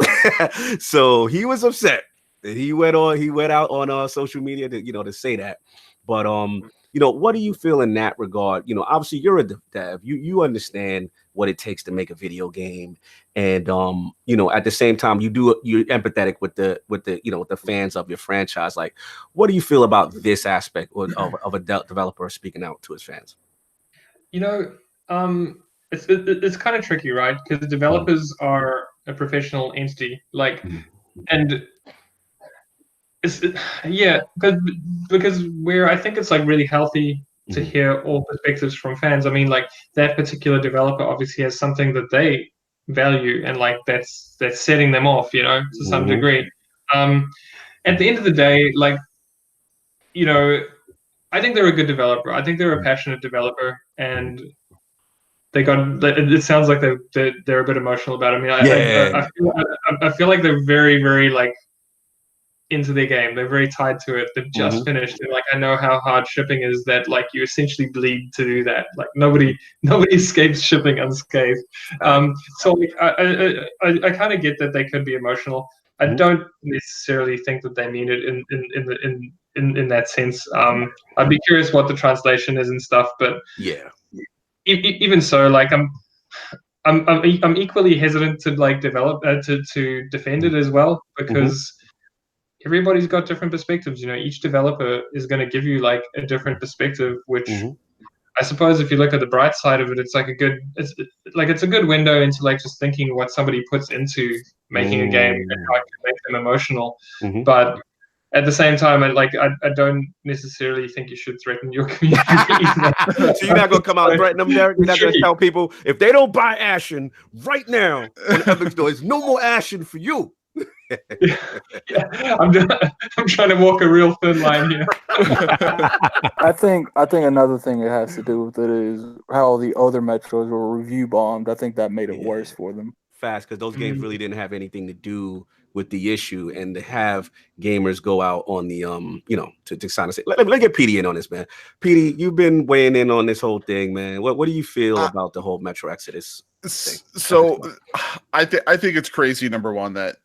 Speaker 1: So he was upset. He went out on social media to say that. But what do you feel in that regard? Obviously you're a dev. You understand what it takes to make a video game, and at the same time you're empathetic with the fans of your franchise. Like, what do you feel about this aspect of a developer speaking out to his fans?
Speaker 2: It's kind of tricky, right? Because developers are a professional entity, and because I think it's like really healthy to hear all perspectives from fans. I mean, like that particular developer obviously has something that they value, and like that's setting them off, to some degree. At the end of the day, I think they're a good developer. I think they're a passionate developer, and it sounds like they're a bit emotional about it. I mean, I feel like they're very, very into their game. They're very tied to it. They've just finished, and I know how hard shipping is, that you essentially bleed to do that. Nobody escapes shipping unscathed. So I kind of get that they could be emotional. I don't necessarily think that they mean it in that sense. I'd be curious what the translation is and stuff, but even so, I'm equally hesitant to develop to defend it as well, because everybody's got different perspectives. Each developer is going to give you a different perspective, which I suppose if you look at the bright side of it, it's a good window into just thinking what somebody puts into making a game and how it can make them emotional. But at the same time, I don't necessarily think you should threaten your community.
Speaker 1: So you're not going to come out and threaten them, Derek? You're not going to tell people, if they don't buy Ashen right now on the Epic Store, there's no more Ashen for you.
Speaker 2: Yeah, I'm trying to walk a real thin line here.
Speaker 7: I think another thing it has to do with it is how the other Metros were review bombed. I think that made it worse for them.
Speaker 1: Fast, because those games really didn't have anything to do with the issue, and to have gamers go out on the to sign and say, let get PD in on this, man. PD, you've been weighing in on this whole thing, man. What do you feel about the whole Metro Exodus thing?
Speaker 5: So I think it's crazy, number one, that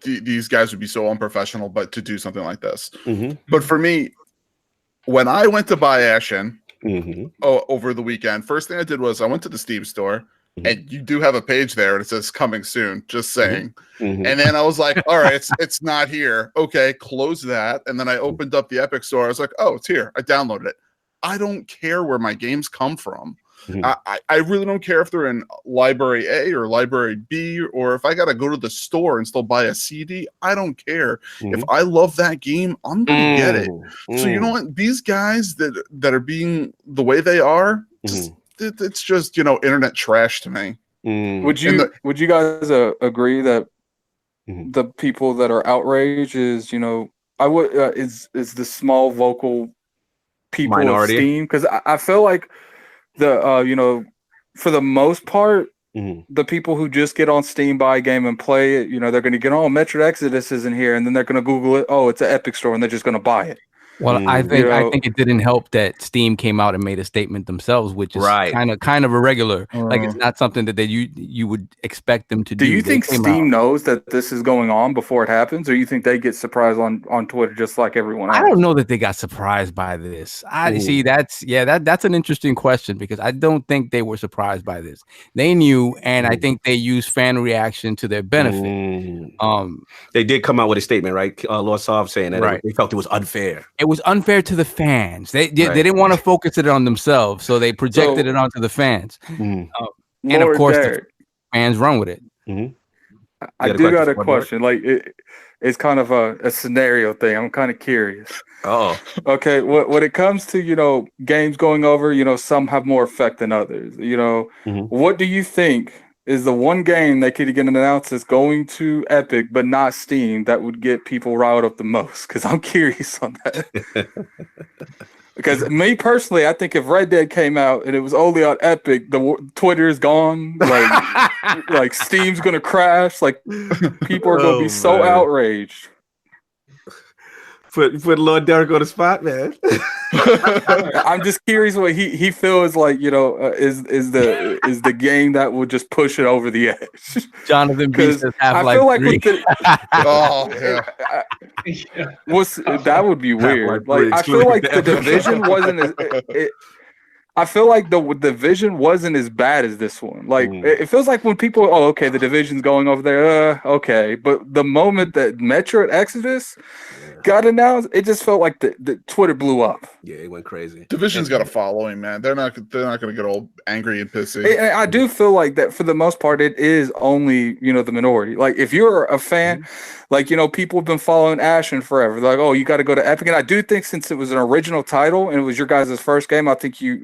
Speaker 5: these guys would be so unprofessional, but to do something like this. But for me, when I went to buy Ashen over the weekend, first thing I did was I went to the Steam store, and you do have a page there, and it says coming soon, just saying. And then I was like, all right, it's not here. Okay, close that. And then I opened up the Epic Store. I was like, oh, it's here. I downloaded it. I don't care where my games come from. I really don't care if they're in library A or library B, or if I got to go to the store and still buy a CD. I don't care. If I love that game, I'm going to get it. So you know what? These guys that are being the way they are, it's just, internet trash to me.
Speaker 7: Would you guys agree that the people that are outraged is, I would is the small vocal people
Speaker 1: minority
Speaker 7: of Steam? Because I feel like the for the most part, the people who just get on Steam, buy a game and play it, they're going to get Metro Exodus isn't here, and then they're going to Google it. Oh, it's an Epic Store, and they're just going to buy it.
Speaker 3: Well, I think it didn't help that Steam came out and made a statement themselves, which is kind of irregular. Like, it's not something that you would expect them to do.
Speaker 7: Do you think Steam knows that this is going on before it happens, or you think they get surprised on Twitter just like everyone else?
Speaker 3: I don't know that they got surprised by this. I see that's an interesting question, because I don't think they were surprised by this. They knew, and I think they used fan reaction to their benefit.
Speaker 1: They did come out with a statement, right? Lord Sov saying that they felt it was unfair.
Speaker 3: It was unfair to the fans. They didn't want to focus it on themselves, so they projected it onto the fans. And of course, the fans run with it.
Speaker 7: I do got a question. Like, it's kind of a scenario thing. I'm kind of curious. Okay. When it comes to games going over, some have more effect than others. What do you think is the one game that could get announced as going to Epic but not Steam that would get people riled up the most? Because I'm curious on that. Because me personally, I think if Red Dead came out and it was only on Epic, Twitter is gone. Like Steam's gonna crash. Like, people are gonna be so outraged.
Speaker 1: Put Lord Derek on the spot, man.
Speaker 7: I'm just curious what he feels like. Is the game that will just push it over the edge.
Speaker 3: Jonathan B says
Speaker 7: I feel like with that would be weird. Like, I feel like the Division wasn't as. I feel like the Division wasn't as bad as this one. Like, it feels like when people, okay, the Division's going over there, okay. But the moment that Metro Exodus got announced, it just felt like the Twitter blew up.
Speaker 1: Yeah, it went crazy.
Speaker 5: Division's got a following, man. They're not going to get all angry and pissy.
Speaker 7: I do feel like that for the most part, it is only the minority. Like, if you're a fan, like people have been following Ashen forever. They're like, oh, you got to go to Epic, and I do think since it was an original title and it was your guys' first game, I think you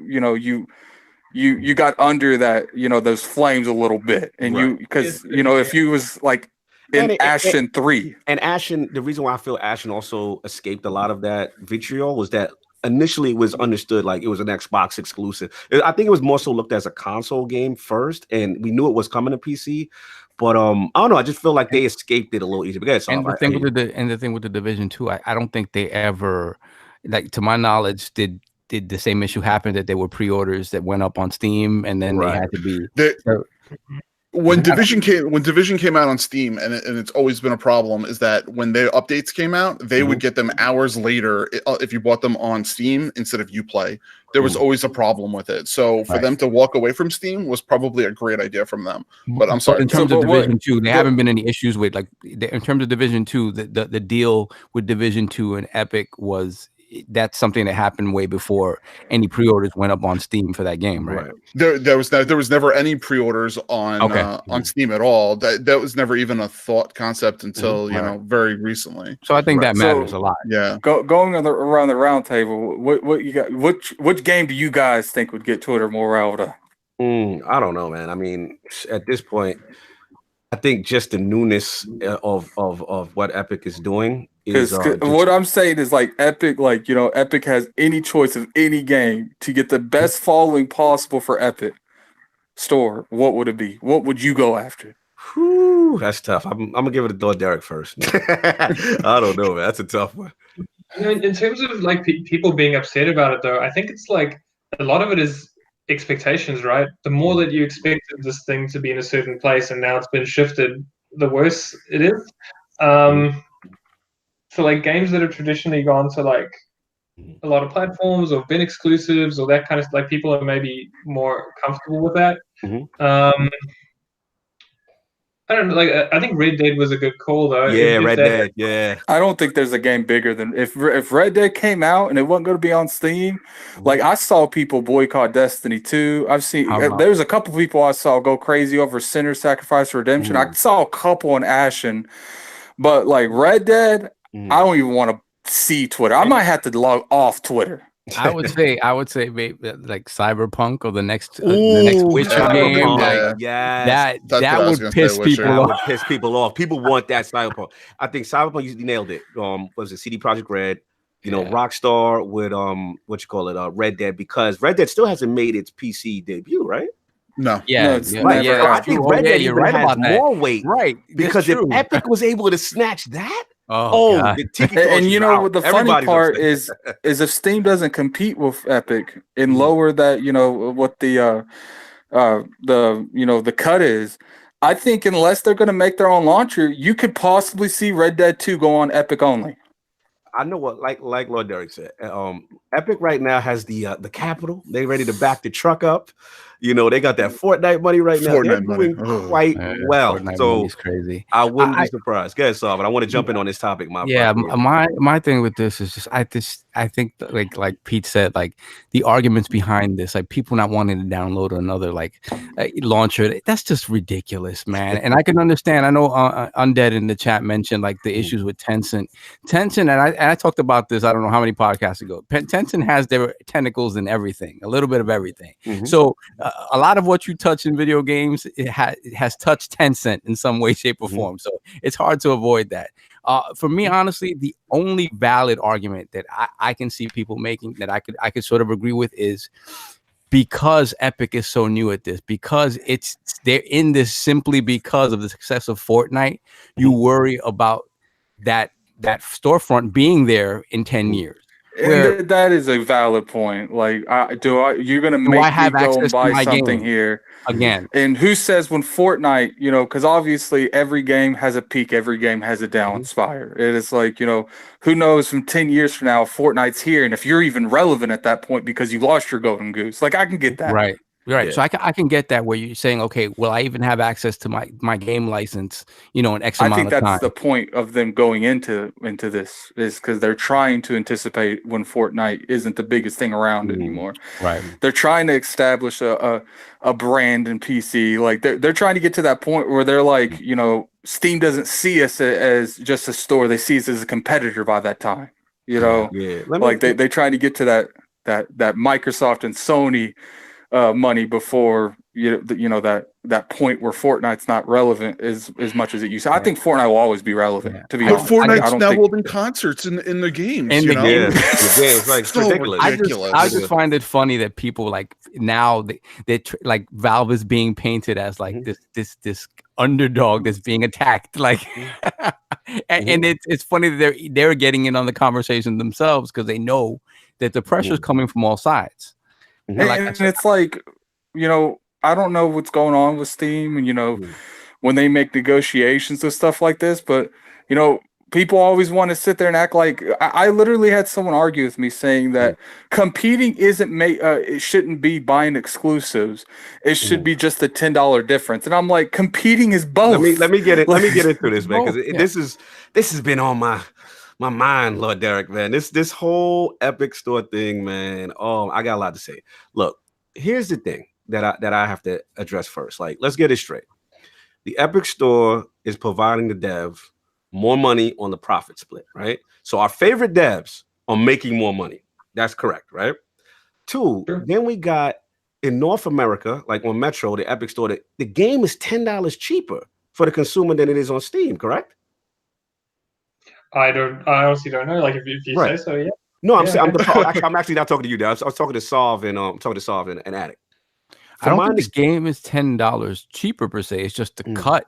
Speaker 7: got under that those flames a little bit, and because if you was like in Ashen 3.
Speaker 1: And Ashen, the reason why I feel Ashen also escaped a lot of that vitriol was that initially it was understood like it was an Xbox exclusive. I think it was more so looked as a console game first, and we knew it was coming to PC. But I don't know. I just feel like they escaped it a little easier.
Speaker 3: And the thing with the Division 2, I don't think they ever, like, to my knowledge, did the same issue happen, that there were pre-orders that went up on Steam and then they had to be.
Speaker 5: When Division came out on Steam, and it's always been a problem, is that when their updates came out, they would get them hours later if you bought them on Steam instead of Uplay. There was always a problem with it. So for them to walk away from Steam was probably a great idea from them. But I'm sorry.
Speaker 3: In terms of Division 2, there haven't been any issues with, like, in terms of Division 2, the deal with Division 2 and Epic was that's something that happened way before any pre-orders went up on Steam for that game, right?
Speaker 5: There was never any pre-orders on Steam at all. That was never even a thought concept until very recently.
Speaker 3: So I think that matters a lot.
Speaker 5: Yeah.
Speaker 7: Going around the round table, what you got? Which game do you guys think would get Twitter more riled up?
Speaker 1: I don't know, man. I mean, at this point, I think just the newness of what Epic is doing. Because
Speaker 7: what I'm saying is like Epic, Epic has any choice of any game to get the best following possible for Epic Store. What would it be? What would you go after?
Speaker 1: Whew, that's tough. I'm gonna give it to Derek first. I don't know, man. That's a tough one.
Speaker 2: In terms of like people being upset about it, though, I think it's like a lot of it is expectations, right? The more that you expected this thing to be in a certain place, and now it's been shifted, the worse it is. So like games that have traditionally gone to like a lot of platforms or been exclusives or that kind of like people are maybe more comfortable with that. I don't know. Like I think Red Dead was a good call though.
Speaker 1: Yeah, Red Dead. Yeah.
Speaker 7: I don't think there's a game bigger than if Red Dead came out and it wasn't going to be on Steam. Like I saw people boycott Destiny 2. I've seen there's a couple people I saw go crazy over Sinner Sacrifice Redemption. I saw a couple on Ashen, but like Red Dead, I don't even want to see Twitter. I might have to log off Twitter.
Speaker 3: I would say maybe like Cyberpunk or the next Witcher game. That would piss people off.
Speaker 1: That would piss people off. People want that Cyberpunk. I think Cyberpunk, you nailed it. Was it CD Projekt Red? Rockstar with Red Dead, because Red Dead still hasn't made its PC debut, right?
Speaker 5: No.
Speaker 1: I think Red Dead even has more weight,
Speaker 3: right?
Speaker 1: Because if Epic was able to snatch that.
Speaker 7: And you know what the funny part is if Steam doesn't compete with Epic and lower that, what the cut is, I think unless they're going to make their own launcher, you could possibly see Red Dead 2 go on Epic only.
Speaker 1: I know what, like Lord Derek said, Epic right now has the capital. They ready to back the truck up. They got that Fortnite money right now. They're doing quite well.
Speaker 3: Fortnite
Speaker 1: so
Speaker 3: money's crazy.
Speaker 1: I wouldn't be surprised. Go ahead, Saul, but I want to jump in on this topic.
Speaker 3: My thing with this is just I think like Pete said, like the arguments behind this, like people not wanting to download another launcher, that's just ridiculous, man. And I can understand. I know Undead in the chat mentioned like the issues with Tencent, and I talked about this. I don't know how many podcasts ago. Tencent has their tentacles in everything, a little bit of everything. So a lot of what you touch in video games, it has touched Tencent in some way, shape, or form. So it's hard to avoid that. For me, honestly, the only valid argument that I can see people making that I could sort of agree with is because Epic is so new at this, because they're in this simply because of the success of Fortnite. You worry about that storefront being there in 10 years.
Speaker 7: And that is a valid point. Like, you're gonna make me go and buy something here
Speaker 3: again?
Speaker 7: And who says when Fortnite, because obviously every game has a peak, every game has a down spire. It is like, who knows from 10 years from now, Fortnite's here, and if you're even relevant at that point because you lost your golden goose, like I can get that.
Speaker 3: Right. Yeah. So I can get that where you're saying, okay, will I even have access to my game license, in X amount of time?
Speaker 7: I think that's the point of them going into this, is because they're trying to anticipate when Fortnite isn't the biggest thing around anymore.
Speaker 3: Right.
Speaker 7: They're trying to establish a brand in PC. Like they're trying to get to that point where they're like, Steam doesn't see us as just a store. They see us as a competitor by that time. They trying to get to that Microsoft and Sony money before that point where Fortnite's not relevant as much as it used to. I think Fortnite will always be relevant. To be honest,
Speaker 5: Fortnite's now holding concerts in the games.
Speaker 3: In the game,
Speaker 1: it's like
Speaker 5: so
Speaker 1: ridiculous.
Speaker 3: I just find it funny that people like now they like Valve is being painted as like this underdog that's being attacked. Like, and it's funny that they're getting in on the conversation themselves because they know that the pressure is coming from all sides.
Speaker 7: And it's like, I don't know what's going on with Steam and, when they make negotiations with stuff like this, but, people always want to sit there and act like I literally had someone argue with me saying that competing isn't it shouldn't be buying exclusives. It should be just the $10 difference. And I'm like, competing is both.
Speaker 1: Let me get into this, man, because this has been on my mind, Lord Derek, man. This whole Epic Store thing, man. Oh, I got a lot to say. Look, here's the thing that I have to address first. Like, let's get it straight. The Epic Store is providing the dev more money on the profit split, right? So our favorite devs are making more money. That's correct, right? Two, then we got in North America, like on Metro, the Epic Store, the game is $10 cheaper for the consumer than it is on Steam, correct?
Speaker 2: I honestly don't know. Like if you say so, yeah.
Speaker 1: No, I'm saying I'm actually not talking to you, Dad. I was talking to Solve and Addict.
Speaker 3: I don't think the game is $10 cheaper per se. It's just the cut.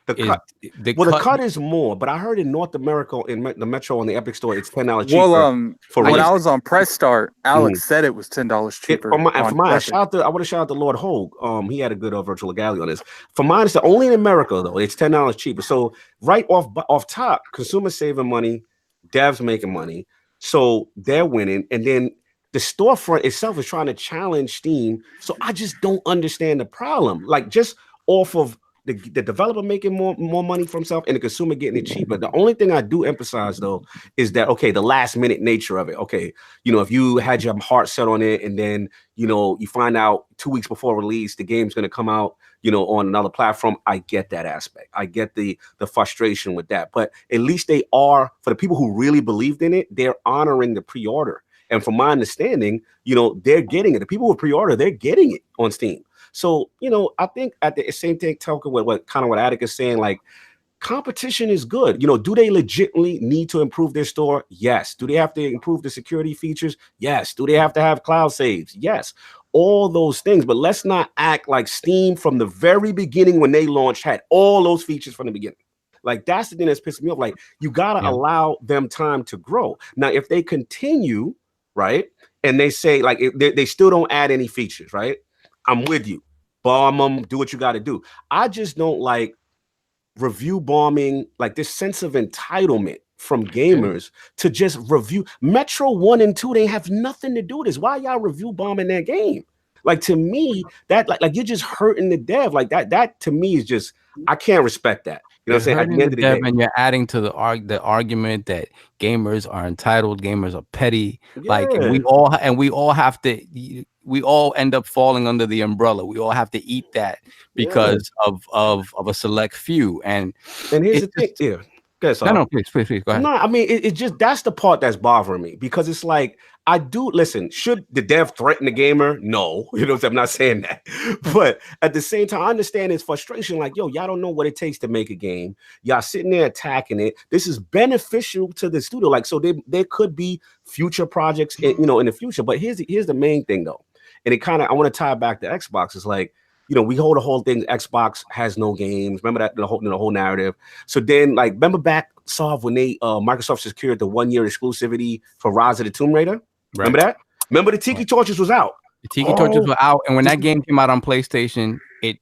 Speaker 1: The cut is more, but I heard in North America, in the Metro on the Epic Store, it's $10 cheaper.
Speaker 7: When I was on Press Start, Alex said it was $10 cheaper.
Speaker 1: I want to shout out to Lord Hogue. He had a good virtual legality on this. For mine, it's only in America though. It's $10 cheaper. So right off top, consumers saving money, devs making money, so they're winning, and then the storefront itself is trying to challenge Steam. So I just don't understand the problem. Like just off of the developer making more money for himself and the consumer getting it cheaper. The only thing I do emphasize though is that, okay, the last minute nature of it. Okay, if you had your heart set on it and then you find out 2 weeks before release the game's going to come out on another platform, I get that aspect. I get the frustration with that. But at least they are, for the people who really believed in it, they're honoring the pre-order. And from my understanding, they're getting it. The people who pre-order, they're getting it on Steam. So, I think at the same thing, talking with what Attic is saying, like competition is good. Do they legitimately need to improve their store? Yes. Do they have to improve the security features? Yes. Do they have to have cloud saves? Yes. All those things. But let's not act like Steam from the very beginning when they launched had all those features from the beginning. Like that's the thing that's pissing me off. Like you got to allow them time to grow. Now, if they continue, right, and they say like if they still don't add any features, right? I'm with you. Bomb them, do what you got to do. I just don't like review bombing, like this sense of entitlement from gamers to just review. Metro 1 and 2, they have nothing to do with this. Why y'all review bombing that game? Like to me, that like you're just hurting the dev. Like that to me is just, I can't respect that. You know what I'm saying? At the end of the day,
Speaker 3: and you're adding to the argument that gamers are entitled, gamers are petty. Like we all have to. We all end up falling under the umbrella. We all have to eat that because of a select few. And
Speaker 1: here's the thing.
Speaker 3: No, please go ahead.
Speaker 1: No, I mean it's just that's the part that's bothering me because it's like I do listen. Should the dev threaten the gamer? No, I'm not saying that. But at the same time, I understand his frustration. Like, y'all don't know what it takes to make a game. Y'all sitting there attacking it. This is beneficial to the studio. Like, so there could be future projects, in the future. But here's the main thing though, and it kind of I want to tie it back to Xbox. It's like, we hold the whole thing. Xbox has no games. Remember that the whole narrative. So then, like, remember back when they Microsoft secured the 1-year exclusivity for Rise of the Tomb Raider. Right. Remember that? Remember the Tiki Torches was out.
Speaker 3: The Tiki Torches were out, and when that game came out on PlayStation, it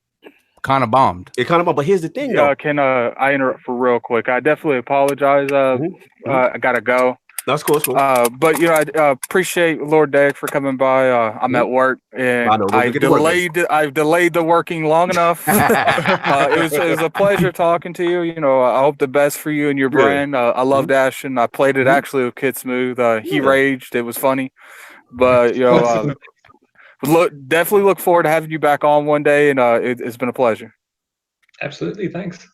Speaker 3: kind of bombed.
Speaker 1: But here's the thing, though.
Speaker 7: Can I interrupt for real quick? I definitely apologize. I gotta go.
Speaker 1: That's cool.
Speaker 7: But I appreciate Lord Derek for coming by. I'm at work and I've delayed the working long enough. It was a pleasure talking to you. I hope the best for you and your brand. I loved Ashen. I played it actually with Kid Smooth. He raged. It was funny, but definitely look forward to having you back on one day. And it's been a pleasure.
Speaker 2: Absolutely, thanks.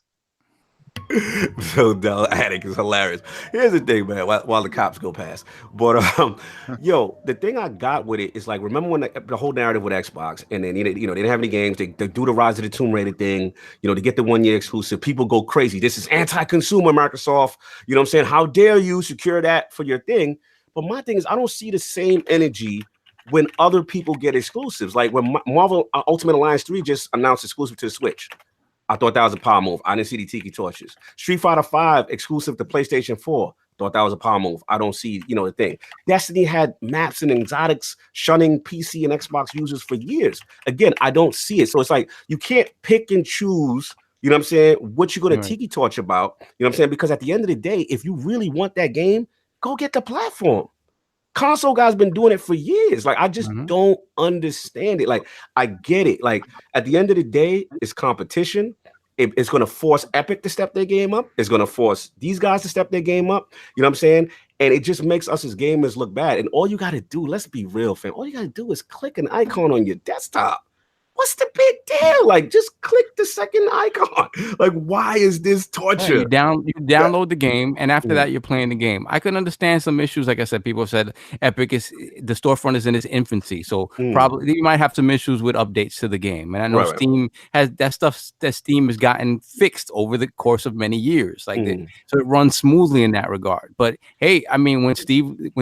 Speaker 1: So Attic is hilarious. Here's the thing, man. While the cops go past, but the thing I got with it is like, remember when the whole narrative with Xbox, and then they didn't have any games. They do the Rise of the Tomb Raider thing. To get the 1-year exclusive. People go crazy. This is anti-consumer, Microsoft. You know what I'm saying? How dare you secure that for your thing? But my thing is, I don't see the same energy when other people get exclusives. Like when Marvel Ultimate Alliance 3 just announced exclusive to the Switch. I thought that was a power move. I didn't see the Tiki Torches. Street Fighter 5 exclusive to PlayStation 4. Thought that was a power move. I don't see, the thing. Destiny had maps and exotics shunning PC and Xbox users for years. Again, I don't see it. So it's like you can't pick and choose, what you're going to Tiki Torch about. Because at the end of the day, if you really want that game, go get the platform. Console guys been doing it for years. Like, I just don't understand it. Like, I get it. Like, at the end of the day, it's competition. it's going to force Epic to step their game up. It's going to force these guys to step their game up. You know what I'm saying? And it just makes us as gamers look bad. And all you got to do, let's be real, fam. All you got to do is click an icon on your desktop. What's the big deal? Like, just click the second icon. Like, why is this torture?
Speaker 3: You download the game, and after that, you're playing the game. I can understand some issues. Like I said, people have said Epic the storefront is in its infancy, so probably you might have some issues with updates to the game. And I know Steam has that stuff that Steam has gotten fixed over the course of many years, so it runs smoothly in that regard. But hey, I mean, when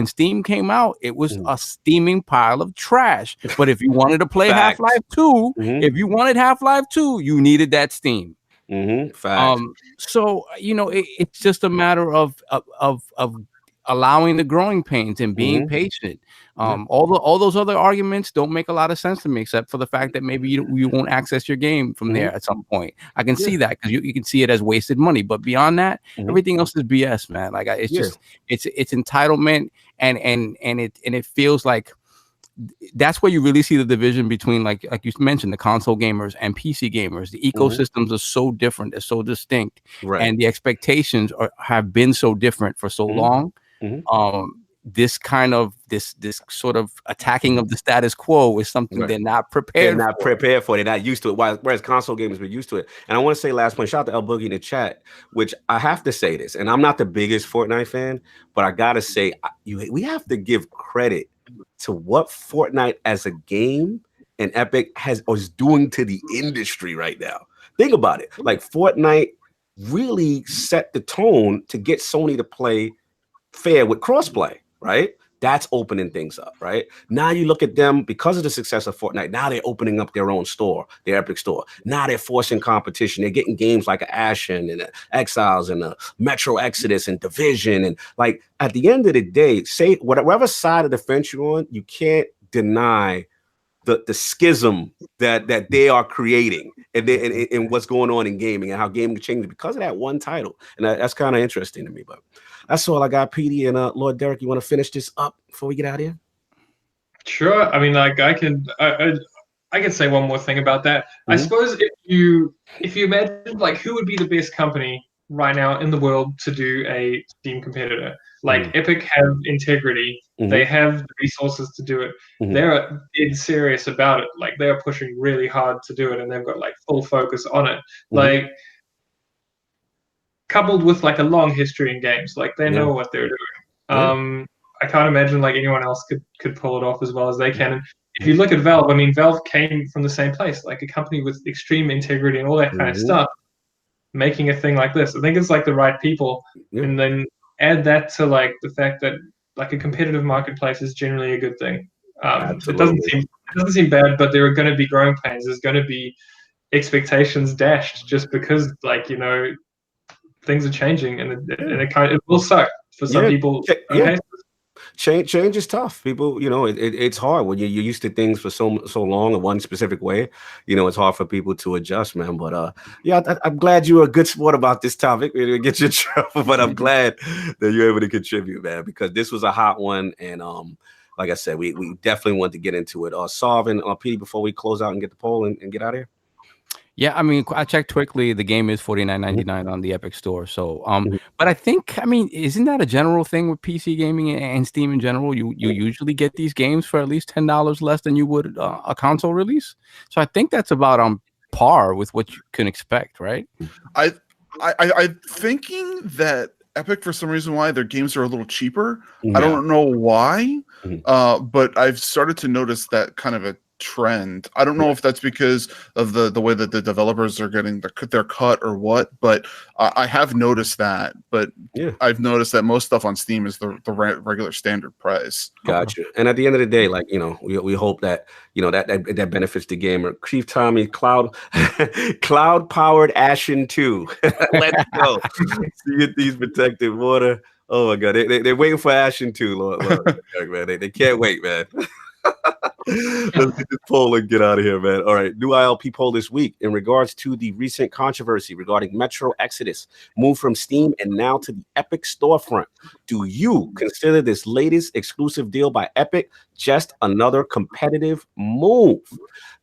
Speaker 3: Steam came out, it was a steaming pile of trash. But if you wanted to play Half-Life 2, if you wanted Half-Life 2, you needed that Steam. So it's just a matter of allowing the growing pains and being patient. All those other arguments don't make a lot of sense to me, except for the fact that maybe you won't access your game from there at some point. I can see that because you can see it as wasted money. But beyond that, everything else is BS, man. Like it's just it's entitlement, and it feels like that's where you really see the division between, like you mentioned, the console gamers and PC gamers. The ecosystems are so different, they're so distinct, and the expectations have been so different for so long. This sort of attacking of the status quo is something they're not prepared.
Speaker 1: They're not prepared for. They're not used to it. Whereas console gamers were used to it. And I want to say last point, shout out to El Boogie in the chat, which I have to say this, and I'm not the biggest Fortnite fan, but I gotta say we have to give credit to what Fortnite as a game and Epic is doing to the industry right now. Think about it. Like, Fortnite really set the tone to get Sony to play fair with crossplay, right? That's opening things up, right? Now you look at them, because of the success of Fortnite, now they're opening up their own store, their Epic store. Now they're forcing competition. They're getting games like Ashen and Exiles and Metro Exodus and Division. And like, at the end of the day, say whatever side of the fence you're on, you can't deny the schism that they are creating and what's going on in gaming and how gaming changed because of that one title. And that's kind of interesting to me. But that's all I got, PD. And Lord Derek, you want to finish this up before we get out of here?
Speaker 2: Sure. I mean, like, I can say one more thing about that. I suppose if you imagine, like, who would be the best company right now in the world to do a Steam competitor? Like, Epic have integrity. They have the resources to do it. They're dead serious about it. Like, they're pushing really hard to do it, and they've got like full focus on it. Like, coupled with like a long history in games, like they know what they're doing. I can't imagine like anyone else could pull it off as well as they can. And if you look at Valve, I mean, Valve came from the same place, like a company with extreme integrity and all that kind of stuff, making a thing like this. I think it's like the right people, and then add that to like the fact that like a competitive marketplace is generally a good thing. It doesn't seem bad, but there are going to be growing pains. There's going to be expectations dashed just because, like, things are changing, and it will suck for some people. Okay?
Speaker 1: Change is tough. People, it's hard when you're used to things for so long in one specific way. It's hard for people to adjust, man. But I'm glad you were a good sport about this topic. We didn't get you in trouble, but I'm glad that you're able to contribute, man, because this was a hot one. And like I said, we definitely want to get into it. Solve and PD, before we close out and get the poll and get out of here.
Speaker 3: Yeah, I mean, I checked quickly. The game is $49.99 on the Epic Store. So, but I think, I mean, isn't that a general thing with PC gaming and Steam in general? You usually get these games for at least $10 less than you would a console release. So I think that's about on par with what you can expect, right?
Speaker 5: I'm thinking that Epic, for some reason, why their games are a little cheaper. I don't know why, but I've started to notice that kind of a trend. I don't know if that's because of the way that the developers are getting their cut or what, but I have noticed that. But I've noticed that most stuff on Steam is the regular standard price.
Speaker 1: Gotcha. And at the end of the day, like, we hope that that benefits the gamer. Chief Tommy, cloud powered Ashen 2. Let's go. See, get these protected water. Oh my God, they're waiting for Ashen 2, Lord. Man. They can't wait, man. Let's get this poll and get out of here, man. All right, new ILP poll this week in regards to the recent controversy regarding Metro Exodus, move from Steam and now to the Epic storefront. Do you consider this latest exclusive deal by Epic just another competitive move?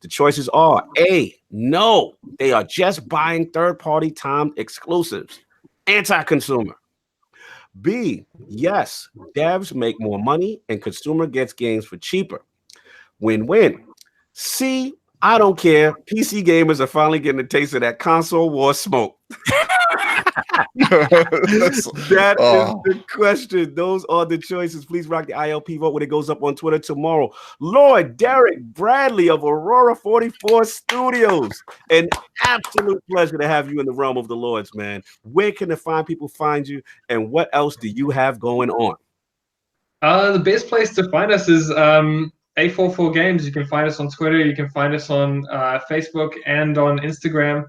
Speaker 1: The choices are A, no, they are just buying third-party timed exclusives, anti-consumer. B, yes, devs make more money and consumer gets games for cheaper. Win-win. C, I don't care. PC gamers are finally getting a taste of that console war smoke. That is the question. Those are the choices. Please rock the ILP vote when it goes up on Twitter tomorrow. Lord Derek Bradley of Aurora44 Studios. An absolute pleasure to have you in the realm of the Lords, man. Where can the fine people find you, and what else do you have going on?
Speaker 2: The best place to find us is A44 Games. You can find us on Twitter. You can find us on Facebook and on Instagram.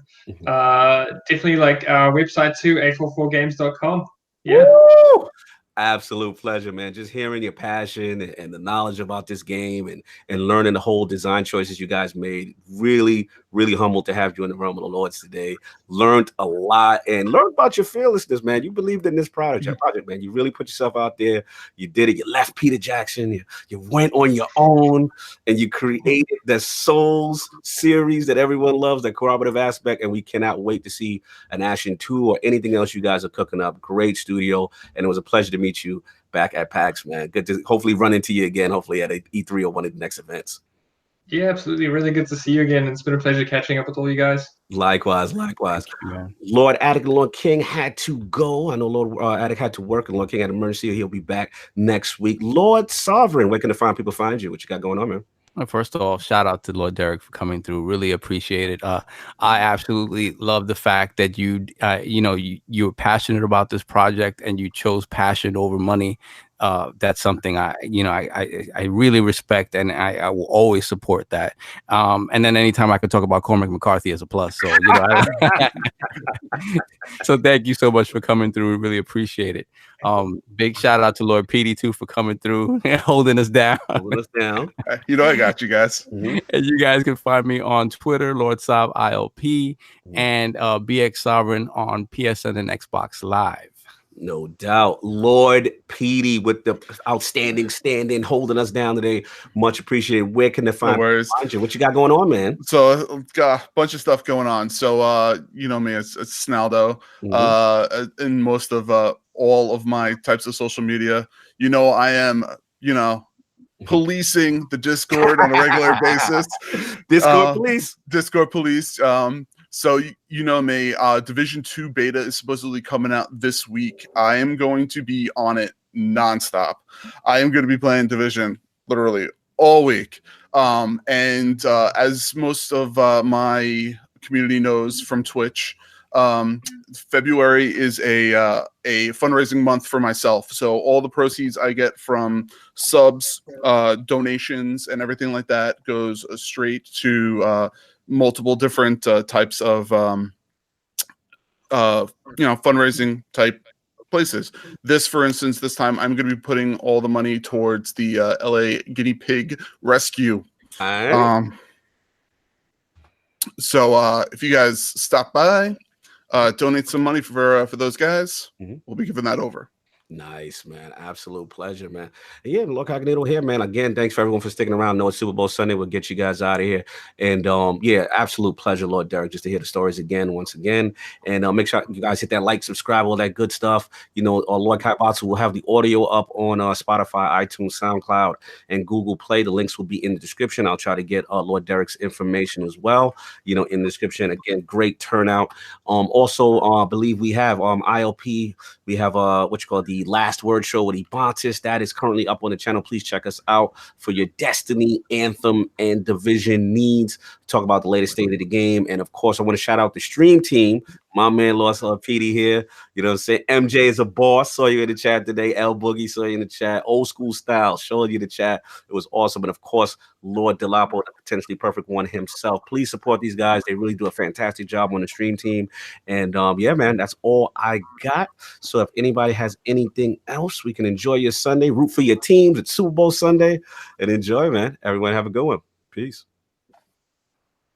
Speaker 2: Definitely like our website too, a44games.com. Yeah.
Speaker 1: Woo! Absolute pleasure, man. Just hearing your passion and the knowledge about this game and learning the whole design choices you guys made. Really, really humbled to have you in the realm of the Lords today. Learned a lot and learned about your fearlessness, man. You believed in this project, man. You really put yourself out there. You did it. You left Peter Jackson. You went on your own and you created the Souls series that everyone loves, that cooperative aspect. And we cannot wait to see an Ashen 2 or anything else you guys are cooking up. Great studio. And it was a pleasure to meet you back at PAX, man. Good to hopefully run into you again, hopefully at E3 or one of the next events.
Speaker 2: Yeah, absolutely. Really good to see you again. It's been a pleasure catching up with all you guys.
Speaker 1: Likewise. Lord Attic and Lord King had to go. I know Lord Attic had to work and Lord King had an emergency. He'll be back next week. Lord Sovereign, where can the fine people find you? What you got going on, man?
Speaker 3: First of all, shout out to Lord Derek for coming through. Really appreciate it. I absolutely love the fact that you were passionate about this project and you chose passion over money. That's something I really respect, and I will always support that. And then anytime I could talk about Cormac McCarthy as a plus. So so thank you so much for coming through. We really appreciate it. Big shout out to Lord PD too for coming through and holding us down.
Speaker 5: I got you guys.
Speaker 3: And you guys can find me on Twitter, Lord Sob ILP, and BX Sovereign on PSN and Xbox Live.
Speaker 1: No doubt. Lord Petey with the outstanding stand-in holding us down today. Much appreciated. Where can they find you? What you got going on, man?
Speaker 5: So got a bunch of stuff going on. So you know me, it's Snaldo. In most of all of my types of social media. I am, policing the Discord on a regular basis. Discord police. So you know me, Division 2 beta is supposedly coming out this week. I am going to be on it nonstop. I am going to be playing Division literally all week. And as most of my community knows from Twitch, February is a fundraising month for myself. So all the proceeds I get from subs, donations, and everything like that goes straight to multiple different types of fundraising type places. For instance, this time I'm going to be putting all the money towards the LA guinea pig rescue. So if you guys stop by, donate some money for those guys, we'll be giving that over.
Speaker 1: Nice, man. Absolute pleasure, man. And yeah, LordCognito here, man. Again, thanks for everyone for sticking around. No, it's Super Bowl Sunday. We'll get you guys out of here. And yeah, absolute pleasure, Lord Derek, just to hear the stories once again. And make sure you guys hit that like, subscribe, all that good stuff. Lord Kaibatsu will have the audio up on Spotify, iTunes, SoundCloud, and Google Play. The links will be in the description. I'll try to get Lord Derek's information as well, in the description. Again, great turnout. Also, I believe we have ILP. We have the Last Word show with Ebontis. That is currently up on the channel. Please check us out for your Destiny, Anthem, and Division needs. talk about the latest state of the game. And of course, I want to shout out the stream team. My man lost PD here. You know what I'm saying? MJ is a boss. Saw you in the chat today. L Boogie saw you in the chat. Old school style. Showing you the chat. It was awesome. And of course, Lord Delapo, the potentially perfect one himself. Please support these guys. They really do a fantastic job on the stream team. And yeah, man, that's all I got. So if anybody has anything else, we can enjoy your Sunday. Root for your teams. It's Super Bowl Sunday. And enjoy, man. Everyone have a good one. Peace.